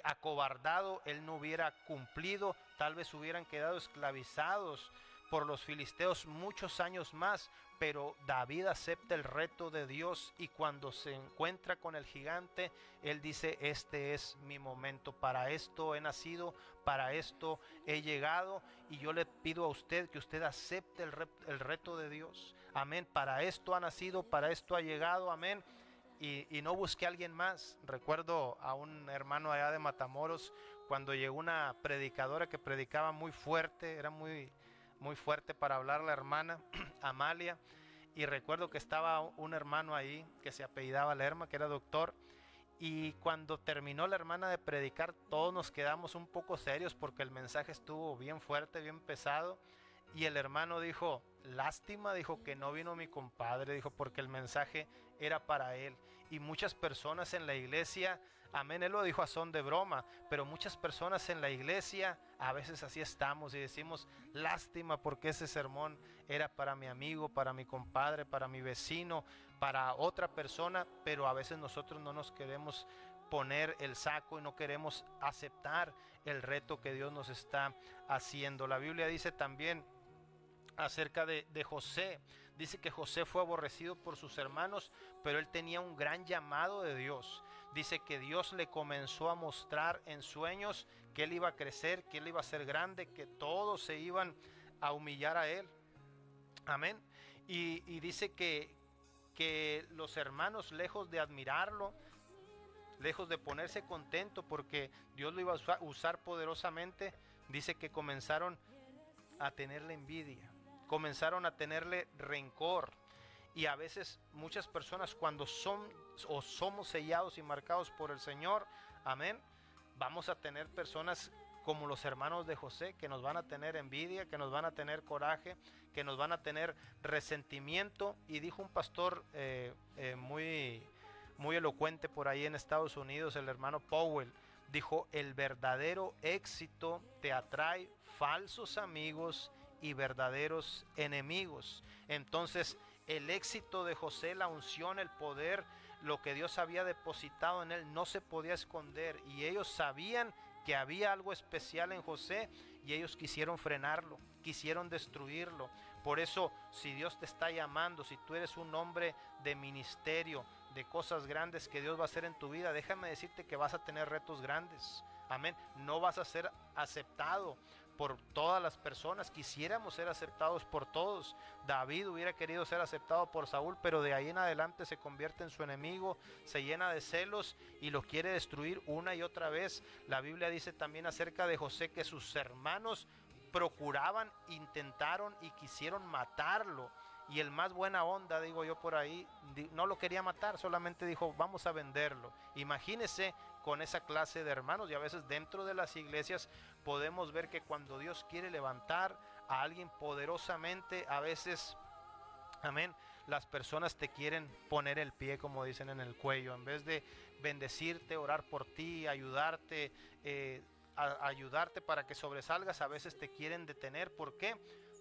acobardado, él no hubiera cumplido, tal vez hubieran quedado esclavizados por los filisteos muchos años más. Pero David acepta el reto de Dios, y cuando se encuentra con el gigante, él dice: este es mi momento, para esto he nacido, para esto he llegado. Y yo le pido a usted que usted acepte el reto de Dios, amén, para esto ha nacido, para esto ha llegado, amén, y no busqué a alguien más. Recuerdo a un hermano allá de Matamoros, cuando llegó una predicadora que predicaba muy fuerte, era muy, muy fuerte para hablar la hermana Amalia, y recuerdo que estaba un hermano ahí que se apellidaba Lerma, que era doctor, y cuando terminó la hermana de predicar, todos nos quedamos un poco serios porque el mensaje estuvo bien fuerte, bien pesado. Y el hermano dijo, lástima, dijo, que no vino mi compadre, dijo, porque el mensaje era para él. Y muchas personas en la iglesia, amén, él lo dijo a son de broma, pero muchas personas en la iglesia a veces así estamos y decimos, lástima, porque ese sermón era para mi amigo, para mi compadre, para mi vecino, para otra persona, pero a veces nosotros no nos queremos poner el saco y no queremos aceptar el reto que Dios nos está haciendo. La Biblia dice también acerca de José, dice que José fue aborrecido por sus hermanos, pero él tenía un gran llamado de Dios. Dice que Dios le comenzó a mostrar en sueños que él iba a crecer, que él iba a ser grande, que todos se iban a humillar a él, amén. Y dice que los hermanos, lejos de admirarlo, lejos de ponerse contento porque Dios lo iba a usar poderosamente, dice que comenzaron a tenerle envidia, comenzaron a tenerle rencor. Y a veces muchas personas, cuando son o somos sellados y marcados por el Señor, amén, vamos a tener personas como los hermanos de José, que nos van a tener envidia, que nos van a tener coraje, que nos van a tener resentimiento. Y dijo un pastor muy elocuente por ahí en Estados Unidos, el hermano Powell, dijo, el verdadero éxito te atrae falsos amigos y verdaderos enemigos. Entonces el éxito de José, la unción, el poder, lo que Dios había depositado en él, no se podía esconder, y ellos sabían que había algo especial en José, y ellos quisieron frenarlo, quisieron destruirlo. Por eso, si Dios te está llamando, si tú eres un hombre de ministerio, de cosas grandes que Dios va a hacer en tu vida, déjame decirte que vas a tener retos grandes, amén. No vas a ser aceptado por todas las personas. Quisiéramos ser aceptados por todos. David hubiera querido ser aceptado por Saúl, pero de ahí en adelante se convierte en su enemigo, se llena de celos y lo quiere destruir una y otra vez. La Biblia dice también acerca de José que sus hermanos procuraban, intentaron y quisieron matarlo, y el más buena onda, digo yo por ahí, no lo quería matar, solamente dijo, vamos a venderlo. Imagínese con esa clase de hermanos. Y a veces dentro de las iglesias podemos ver que cuando Dios quiere levantar a alguien poderosamente, a veces, amén, las personas te quieren poner el pie, como dicen, en el cuello, en vez de bendecirte, orar por ti, ayudarte, ayudarte para que sobresalgas. A veces te quieren detener. ¿Por qué?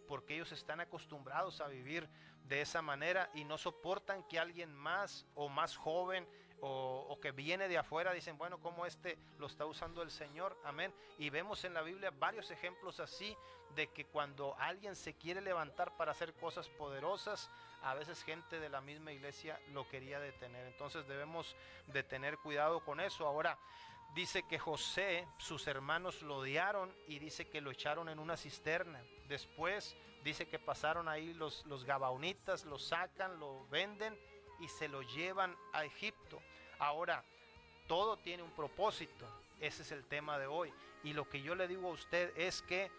Porque ellos están acostumbrados a vivir de esa manera y no soportan que alguien más o más joven o que viene de afuera, dicen, bueno, como este lo está usando el Señor, amén. Y vemos en la Biblia varios ejemplos así, de que cuando alguien se quiere levantar para hacer cosas poderosas, a veces gente de la misma iglesia lo quería detener. Entonces debemos de tener cuidado con eso. Ahora, dice que José, sus hermanos lo odiaron y dice que lo echaron en una cisterna. Después dice que pasaron ahí los gabaonitas, lo sacan, lo venden y se lo llevan a Egipto. Ahora, todo tiene un propósito. Ese es el tema de hoy. Y lo que yo le digo a usted es que,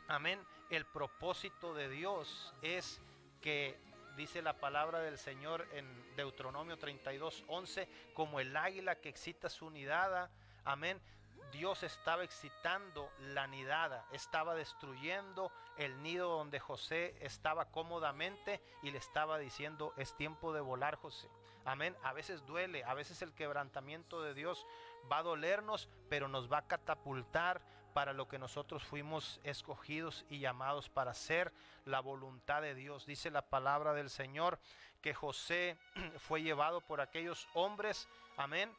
amén, el propósito de Dios es que, dice la palabra del Señor en Deuteronomio 32:11, como el águila que excita su nidada, amén. Dios estaba excitando la nidada, estaba destruyendo el nido donde José estaba cómodamente y le estaba diciendo, es tiempo de volar, José. Amén. A veces duele, a veces el quebrantamiento de Dios va a dolernos, pero nos va a catapultar para lo que nosotros fuimos escogidos y llamados para hacer, la voluntad de Dios. Dice la palabra del Señor que José fue llevado por aquellos hombres, amén,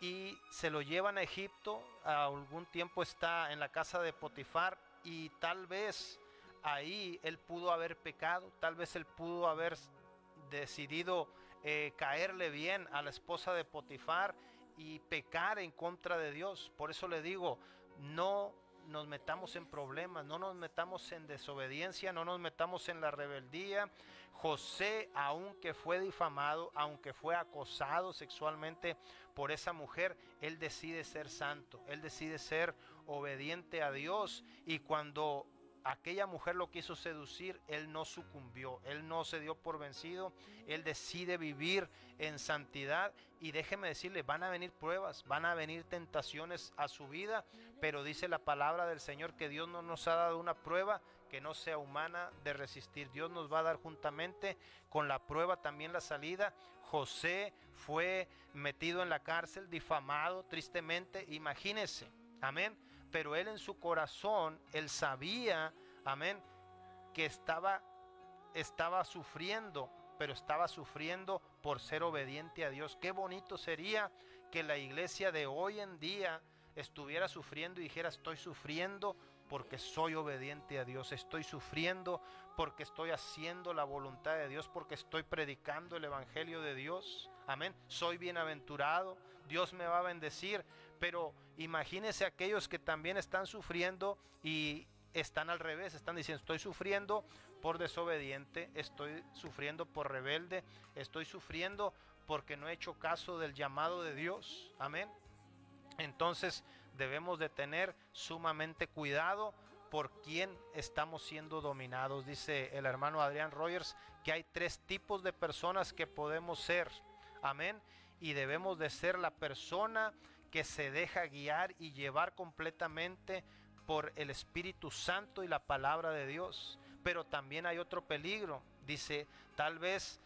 y se lo llevan a Egipto. A algún tiempo está en la casa de Potifar, y tal vez ahí él pudo haber pecado, tal vez él pudo haber decidido caerle bien a la esposa de Potifar y pecar en contra de Dios. Por eso le digo, no nos metamos en problemas, no nos metamos en desobediencia, no nos metamos en la rebeldía. José, aunque fue difamado, aunque fue acosado sexualmente por esa mujer, él decide ser santo, él decide ser obediente a Dios, y cuando aquella mujer lo quiso seducir, él no sucumbió, él no se dio por vencido, él decide vivir en santidad. Y déjeme decirle, van a venir pruebas, van a venir tentaciones a su vida, pero dice la palabra del Señor que Dios no nos ha dado una prueba que no sea humana de resistir. Dios nos va a dar juntamente con la prueba también la salida. José fue metido en la cárcel, difamado tristemente, imagínese, amén. Pero él en su corazón, él sabía, amén, que estaba sufriendo, pero estaba sufriendo por ser obediente a Dios. Qué bonito sería que la iglesia de hoy en día estuviera sufriendo y dijera: estoy sufriendo porque soy obediente a Dios, estoy sufriendo porque estoy haciendo la voluntad de Dios, porque estoy predicando el evangelio de Dios, amén. Soy bienaventurado, Dios me va a bendecir. Pero imagínense aquellos que también están sufriendo y están al revés, están diciendo: estoy sufriendo por desobediente, estoy sufriendo por rebelde, estoy sufriendo porque no he hecho caso del llamado de Dios, amén. Entonces debemos de tener sumamente cuidado por quién estamos siendo dominados. Dice el hermano Adrián Rogers que hay 3 tipos de personas que podemos ser, amén. Y debemos de ser la persona que se deja guiar y llevar completamente por el Espíritu Santo y la palabra de Dios. Pero también hay otro peligro. Dice, tal vez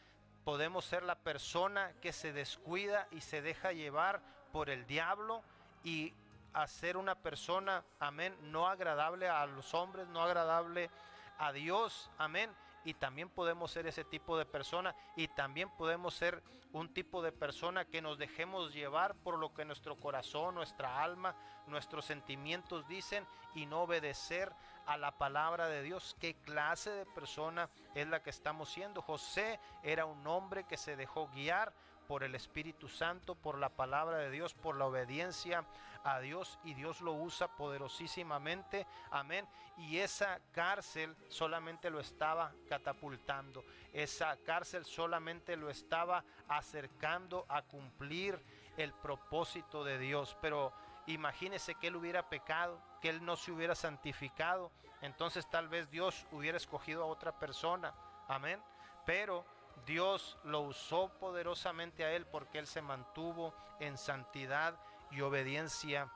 podemos ser la persona que se descuida y se deja llevar por el diablo y hacer una persona, amén, no agradable a los hombres, no agradable a Dios, amén. Y también podemos ser ese tipo de persona, y también podemos ser un tipo de persona que nos dejemos llevar por lo que nuestro corazón, nuestra alma, nuestros sentimientos dicen, y no obedecer a la palabra de Dios. ¿Qué clase de persona es la que estamos siendo? José era un hombre que se dejó guiar por el Espíritu Santo, por la palabra de Dios, por la obediencia a Dios, y Dios lo usa poderosísimamente, amén. Y esa cárcel solamente lo estaba catapultando, esa cárcel solamente lo estaba acercando a cumplir el propósito de Dios. Pero imagínese que él hubiera pecado, que él no se hubiera santificado, entonces tal vez Dios hubiera escogido a otra persona, amén. Pero Dios lo usó poderosamente a él porque él se mantuvo en santidad y obediencia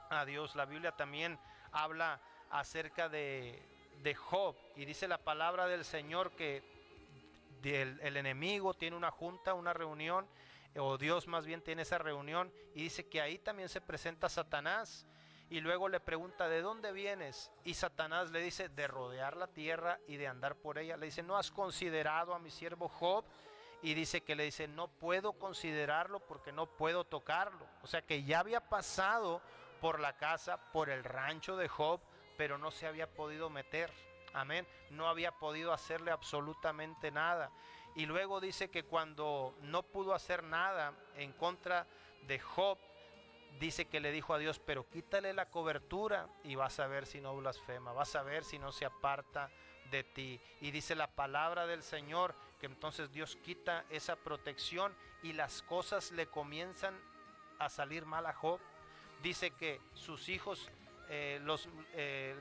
a Dios. La Biblia también habla acerca de Job, y dice la palabra del Señor que el enemigo tiene una junta, una reunión, o Dios más bien tiene esa reunión, y dice que ahí también se presenta Satanás. Y luego le pregunta: ¿de dónde vienes? Y Satanás le dice: de rodear la tierra y de andar por ella. Le dice: ¿no has considerado a mi siervo Job? Y dice que le dice: no puedo considerarlo porque no puedo tocarlo. O sea que ya había pasado por la casa, por el rancho de Job, pero no se había podido meter, amén. No había podido hacerle absolutamente nada. Y luego dice que cuando no pudo hacer nada en contra de Job, dice que le dijo a Dios: pero quítale la cobertura y vas a ver si no blasfema, vas a ver si no se aparta de ti. Y dice la palabra del Señor que entonces Dios quita esa protección y las cosas le comienzan a salir mal a Job. Dice que sus hijos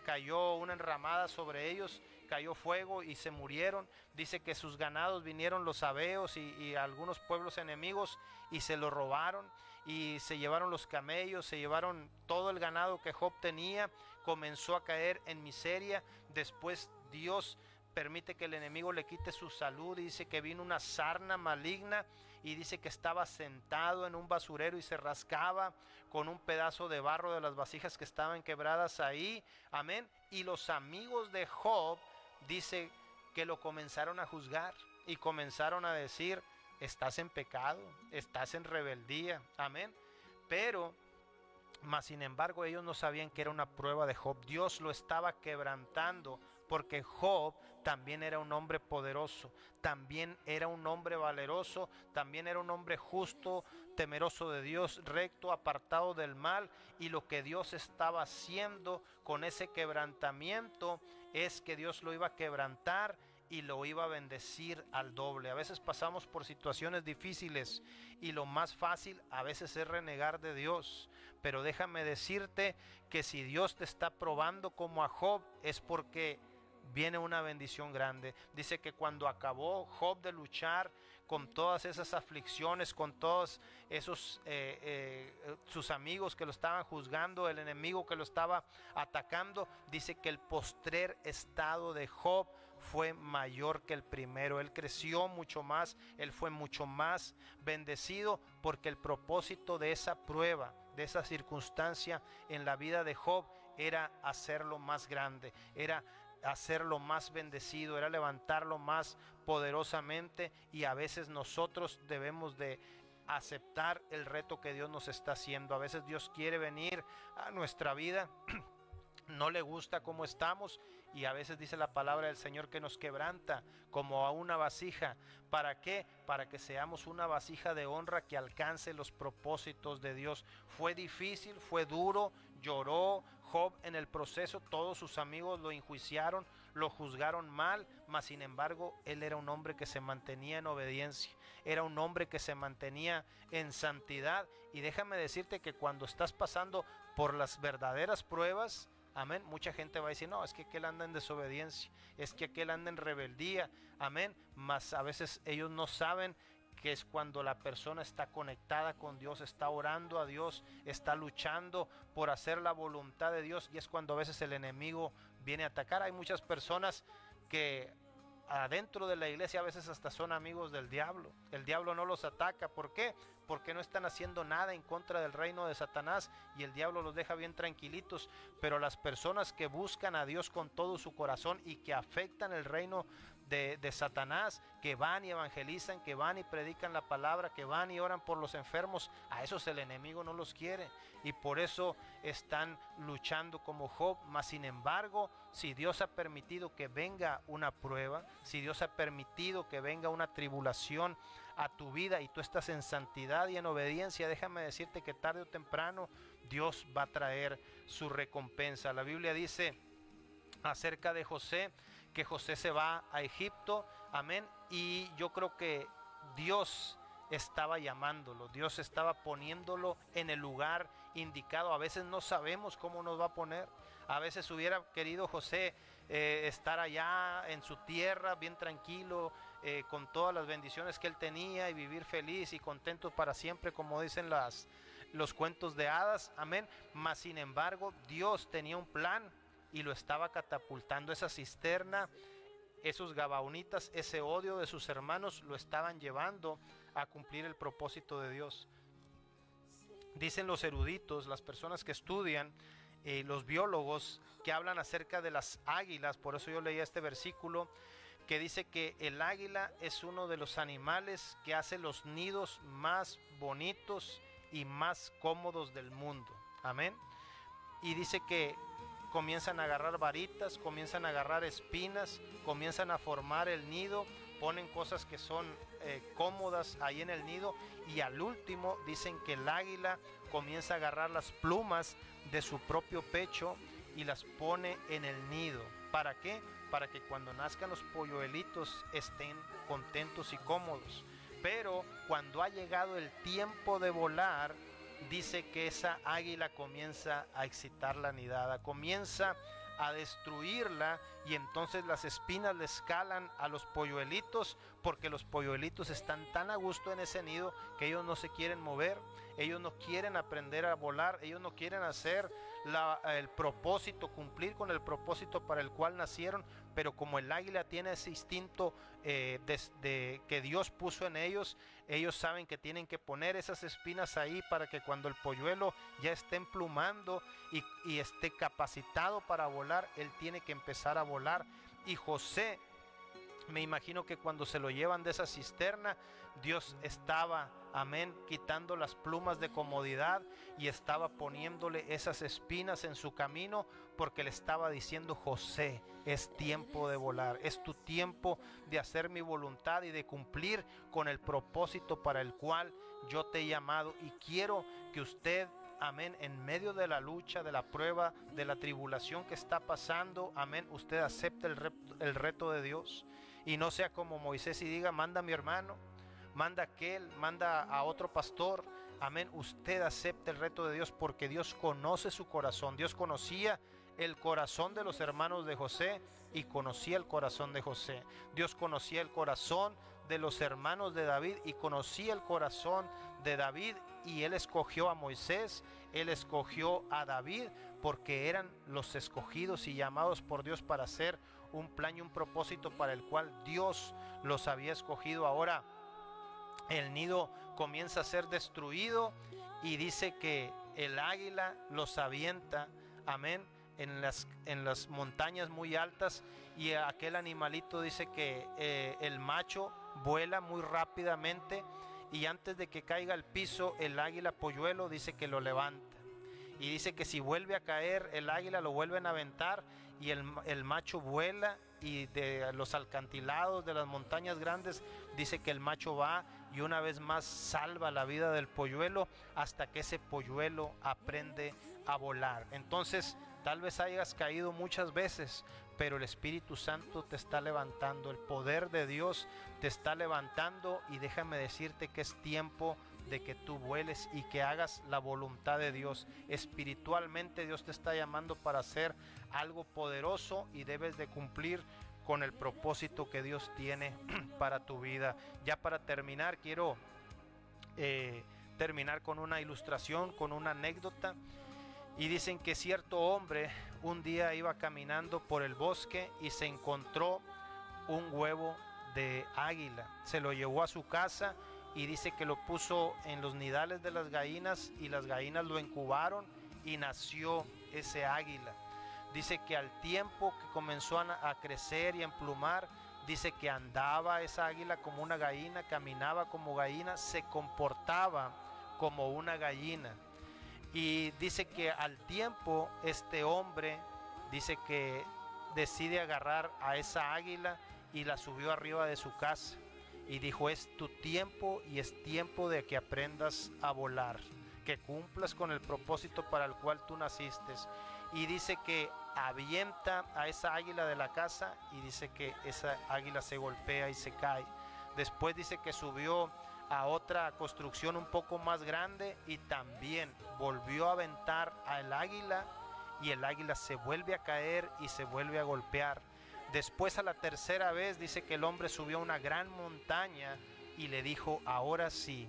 cayó una enramada sobre ellos, cayó fuego y se murieron. Dice que sus ganados vinieron los sabeos y algunos pueblos enemigos y se lo robaron, y se llevaron los camellos, se llevaron todo el ganado que Job tenía. Comenzó a caer en miseria. Después Dios permite que el enemigo le quite su salud. Dice que vino una sarna maligna, y dice que estaba sentado en un basurero y se rascaba con un pedazo de barro de las vasijas que estaban quebradas ahí, amén. Y los amigos de Job, dice que lo comenzaron a juzgar y comenzaron a decir: estás en pecado, estás en rebeldía, amén. Pero mas sin embargo ellos no sabían que era una prueba de Job. Dios lo estaba quebrantando porque Job también era un hombre poderoso, también era un hombre valeroso, también era un hombre justo, temeroso de Dios, recto, apartado del mal, y lo que Dios estaba haciendo con ese quebrantamiento es que Dios lo iba a quebrantar y lo iba a bendecir al doble. A veces pasamos por situaciones difíciles y lo más fácil a veces es renegar de Dios, pero déjame decirte que si Dios te está probando como a Job es porque viene una bendición grande. Dice que cuando acabó Job de luchar con todas esas aflicciones, con todos esos sus amigos que lo estaban juzgando, el enemigo que lo estaba atacando, dice que el postrer estado de Job fue mayor que el primero. Él creció mucho más, él fue mucho más bendecido, porque el propósito de esa prueba, de esa circunstancia en la vida de Job era hacerlo más grande, era hacerlo más bendecido, era levantarlo más poderosamente. Y a veces nosotros debemos de aceptar el reto que Dios nos está haciendo. A veces Dios quiere venir a nuestra vida, no le gusta cómo estamos, y a veces dice la palabra del Señor que nos quebranta como a una vasija. ¿Para qué? Para que seamos una vasija de honra que alcance los propósitos de Dios. Fue difícil, fue duro, lloró Job en el proceso, todos sus amigos lo enjuiciaron, lo juzgaron mal, mas sin embargo él era un hombre que se mantenía en obediencia, era un hombre que se mantenía en santidad. Y déjame decirte que cuando estás pasando por las verdaderas pruebas, amén, mucha gente va a decir, no, es que aquel anda en desobediencia, es que aquel anda en rebeldía, amén, mas a veces ellos no saben que es cuando la persona está conectada con Dios, está orando a Dios, está luchando por hacer la voluntad de Dios, y es cuando a veces el enemigo viene a atacar. Hay muchas personas que adentro de la iglesia a veces hasta son amigos del diablo. El diablo no los ataca. ¿Por qué? Porque no están haciendo nada en contra del reino de Satanás, y el diablo los deja bien tranquilitos. Pero las personas que buscan a Dios con todo su corazón y que afectan el reino de Satanás, que van y evangelizan, que van y predican la palabra, que van y oran por los enfermos, a esos el enemigo no los quiere, y por eso están luchando como Job. Mas sin embargo, si Dios ha permitido que venga una prueba, si Dios ha permitido que venga una tribulación a tu vida y tú estás en santidad y en obediencia, déjame decirte que tarde o temprano Dios va a traer su recompensa. La Biblia dice acerca de José que José se va a Egipto, amén, y yo creo que Dios estaba llamándolo, Dios estaba poniéndolo en el lugar indicado. A veces no sabemos cómo nos va a poner. A veces hubiera querido José estar allá en su tierra bien tranquilo, con todas las bendiciones que él tenía, y vivir feliz y contento para siempre, como dicen los cuentos de hadas, amén. Mas sin embargo Dios tenía un plan y lo estaba catapultando. Esa cisterna, esos gabaonitas, ese odio de sus hermanos lo estaban llevando a cumplir el propósito de Dios. Dicen los eruditos, las personas que estudian, los biólogos, que hablan acerca de las águilas. Por eso yo leía este versículo que dice que el águila es uno de los animales que hace los nidos más bonitos y más cómodos del mundo, amén. Y dice que comienzan a agarrar varitas, comienzan a agarrar espinas, comienzan a formar el nido, ponen cosas que son cómodas ahí en el nido, y al último dicen que el águila comienza a agarrar las plumas de su propio pecho y las pone en el nido. ¿Para qué? Para que cuando nazcan los polluelitos estén contentos y cómodos. Pero cuando ha llegado el tiempo de volar, dice que esa águila comienza a excitar la nidada, comienza a destruirla, y entonces las espinas le escalan a los polluelitos, porque los polluelitos están tan a gusto en ese nido que ellos no se quieren mover, ellos no quieren aprender a volar, ellos no quieren hacer el propósito, cumplir con el propósito para el cual nacieron. Pero como el águila tiene ese instinto que Dios puso en ellos, ellos saben que tienen que poner esas espinas ahí para que cuando el polluelo ya esté emplumando y esté capacitado para volar, él tiene que empezar a volar. Y José Me imagino que cuando se lo llevan de esa cisterna, Dios estaba, amén, quitando las plumas de comodidad y estaba poniéndole esas espinas en su camino, porque le estaba diciendo: José, es tiempo de volar, es tu tiempo de hacer mi voluntad y de cumplir con el propósito para el cual yo te he llamado. Y quiero que usted, amén, en medio de la lucha, de la prueba, de la tribulación que está pasando, amén, usted acepte el reto de Dios. Y no sea como Moisés y diga: manda a mi hermano, manda a aquel, manda a otro pastor. Amén, usted acepte el reto de Dios, porque Dios conoce su corazón. Dios conocía el corazón de los hermanos de José y conocía el corazón de José. Dios conocía el corazón de los hermanos de David y conocía el corazón de David, y él escogió a Moisés, él escogió a David, porque eran los escogidos y llamados por Dios para hacer un plan y un propósito para el cual Dios los había escogido. Ahora el nido comienza a ser destruido y dice que el águila los avienta, amén, en las montañas muy altas, y aquel animalito dice que el macho vuela muy rápidamente, y antes de que caiga al piso, el águila polluelo dice que lo levanta, y dice que si vuelve a caer el águila lo vuelven a aventar, y el macho vuela, y de los alcantilados de las montañas grandes dice que el macho va y una vez más salva la vida del polluelo, hasta que ese polluelo aprende a volar. Entonces tal vez hayas caído muchas veces, pero el Espíritu Santo te está levantando, el poder de Dios te está levantando, y déjame decirte que es tiempo de que tú vueles y que hagas la voluntad de Dios. Espiritualmente Dios te está llamando para hacer algo poderoso, y debes de cumplir con el propósito que Dios tiene para tu vida. Ya para terminar, quiero terminar con una ilustración, con una anécdota. Y dicen que cierto hombre un día iba caminando por el bosque y se encontró un huevo de águila. Se lo llevó a su casa y dice que lo puso en los nidales de las gallinas, y las gallinas lo incubaron y nació ese águila. Dice que al tiempo que comenzó a crecer y a emplumar, dice que andaba esa águila como una gallina, caminaba como gallina, se comportaba como una gallina. Y dice que al tiempo este hombre dice que decide agarrar a esa águila y la subió arriba de su casa, y dijo: es tu tiempo, y es tiempo de que aprendas a volar, que cumplas con el propósito para el cual tú naciste. Y dice que avienta a esa águila de la casa, y dice que esa águila se golpea y se cae. Después dice que subió a otra construcción un poco más grande y también volvió a aventar al águila, y el águila se vuelve a caer y se vuelve a golpear. Después, a la tercera vez, dice que el hombre subió a una gran montaña y le dijo: ahora sí,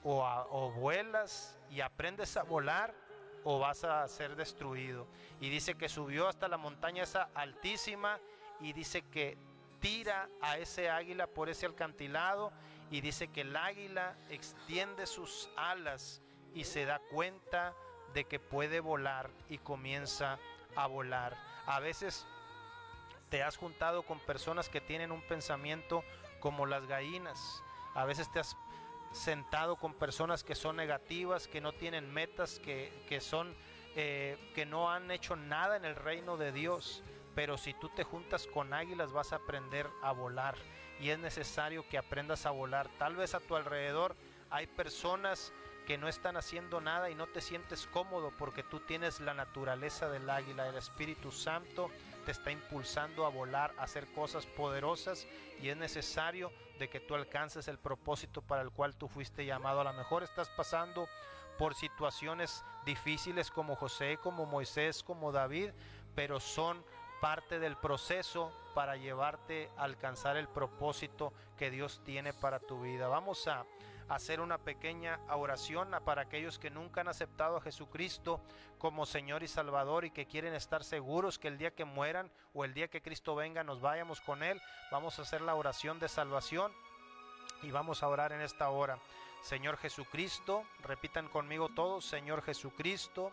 o vuelas y aprendes a volar, o vas a ser destruido. Y dice que subió hasta la montaña esa altísima, y dice que tira a ese águila por ese acantilado, y dice que el águila extiende sus alas y se da cuenta de que puede volar, y comienza a volar. A veces te has juntado con personas que tienen un pensamiento como las gallinas. A veces te has sentado con personas que son negativas, que no tienen metas, que no han hecho nada en el reino de Dios. Pero si tú te juntas con águilas, vas a aprender a volar, y es necesario que aprendas a volar. Tal vez a tu alrededor hay personas que no están haciendo nada y no te sientes cómodo, porque tú tienes la naturaleza del águila. El Espíritu Santo te está impulsando a volar, a hacer cosas poderosas, y es necesario de que tú alcances el propósito para el cual tú fuiste llamado. A lo mejor estás pasando por situaciones difíciles como José, como Moisés, como David, pero son parte del proceso para llevarte a alcanzar el propósito que Dios tiene para tu vida. Vamos a hacer una pequeña oración para aquellos que nunca han aceptado a Jesucristo como Señor y Salvador, y que quieren estar seguros que el día que mueran o el día que Cristo venga nos vayamos con Él. Vamos a hacer la oración de salvación y vamos a orar en esta hora. Señor Jesucristo, repitan conmigo todos: Señor Jesucristo,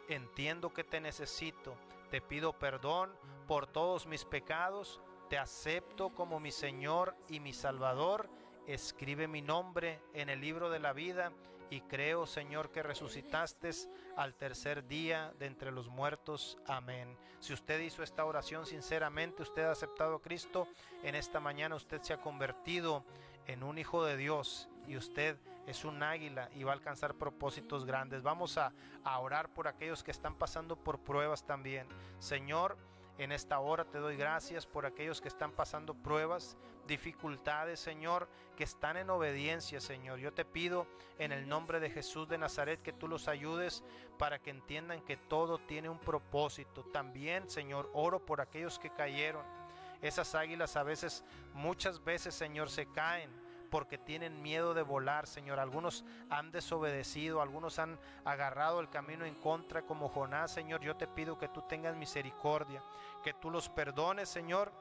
entiendo que te necesito. Te pido perdón por todos mis pecados. te acepto como mi Señor y mi Salvador. Escribe mi nombre en el libro de la vida y creo, Señor, que resucitaste al tercer día de entre los muertos. Amén. Si usted hizo esta oración sinceramente, usted ha aceptado a Cristo, en esta mañana usted se ha convertido en un hijo de Dios y usted es un águila y va a alcanzar propósitos grandes. Vamos a orar por aquellos que están pasando por pruebas también. Señor, en esta hora te doy gracias por aquellos que están pasando pruebas, dificultades, Señor, que están en obediencia, Señor. Yo te pido en el nombre de Jesús de Nazaret que tú los ayudes para que entiendan que todo tiene un propósito. También, Señor, oro por aquellos que cayeron. Esas águilas a veces, muchas veces, Señor, se caen porque tienen miedo de volar, Señor. Algunos han desobedecido, algunos han agarrado el camino en contra como Jonás, Señor. Yo te pido que tú tengas misericordia, que tú los perdones, Señor,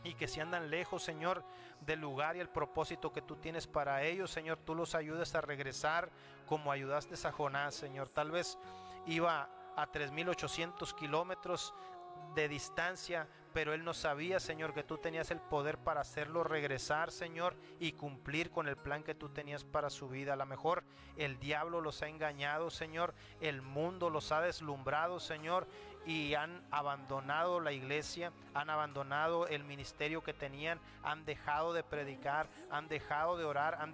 y que si andan lejos, Señor, del lugar y el propósito que tú tienes para ellos, Señor, tú los ayudes a regresar como ayudaste a Jonás, Señor. Tal vez iba a 3,800 kilómetros de distancia, pero él no sabía, Señor, que tú tenías el poder para hacerlo regresar, Señor, y cumplir con el plan que tú tenías para su vida. A lo mejor el diablo los ha engañado, Señor, el mundo los ha deslumbrado, Señor, y han abandonado la iglesia, han abandonado el ministerio que tenían, han dejado de predicar, han dejado de orar, han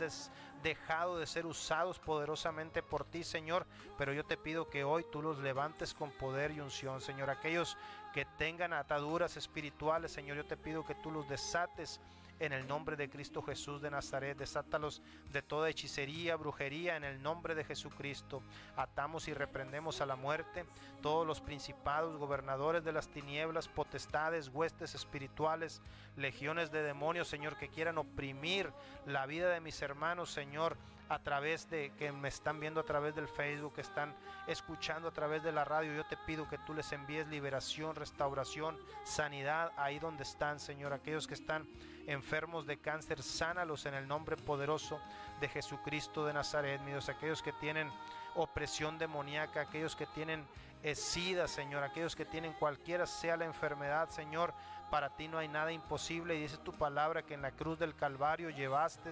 dejado de ser usados poderosamente por ti, Señor. Pero yo te pido que hoy tú los levantes con poder y unción, Señor. Aquellos que tengan ataduras espirituales, Señor, yo te pido que tú los desates en el nombre de Cristo Jesús de Nazaret. Desátalos de toda hechicería, brujería, en el nombre de Jesucristo. Atamos y reprendemos a la muerte todos los principados, gobernadores de las tinieblas, potestades, huestes espirituales, legiones de demonios, Señor, que quieran oprimir la vida de mis hermanos, Señor, a través de que me están viendo a través del Facebook, que están escuchando a través de la radio. Yo te pido que tú les envíes liberación, restauración, sanidad ahí donde están, Señor. Aquellos que están enfermos de cáncer, sánalos en el nombre poderoso de Jesucristo de Nazaret, mi Dios. Aquellos que tienen opresión demoníaca, aquellos que tienen SIDA, Señor, aquellos que tienen cualquiera sea la enfermedad, Señor, para ti no hay nada imposible. Y dice tu palabra que en la cruz del Calvario llevaste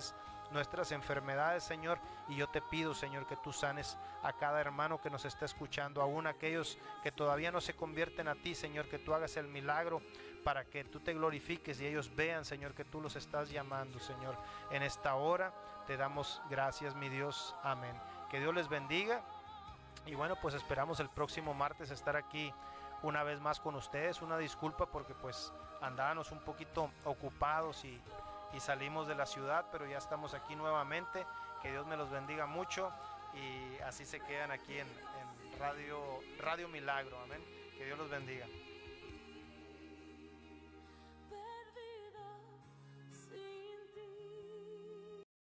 nuestras enfermedades, Señor, y yo te pido, Señor, que tú sanes a cada hermano que nos está escuchando, aún aquellos que todavía no se convierten a ti, Señor, que tú hagas el milagro para que tú te glorifiques y ellos vean, Señor, que tú los estás llamando, Señor. En esta hora te damos gracias, mi Dios. Amén. Que Dios les bendiga. Y bueno, pues esperamos el próximo martes estar aquí una vez más con ustedes. Una disculpa porque pues andábamos un poquito ocupados y salimos de la ciudad, pero ya estamos aquí nuevamente. Que Dios me los bendiga mucho y así se quedan aquí en Radio Milagro. Amén. Que Dios los bendiga.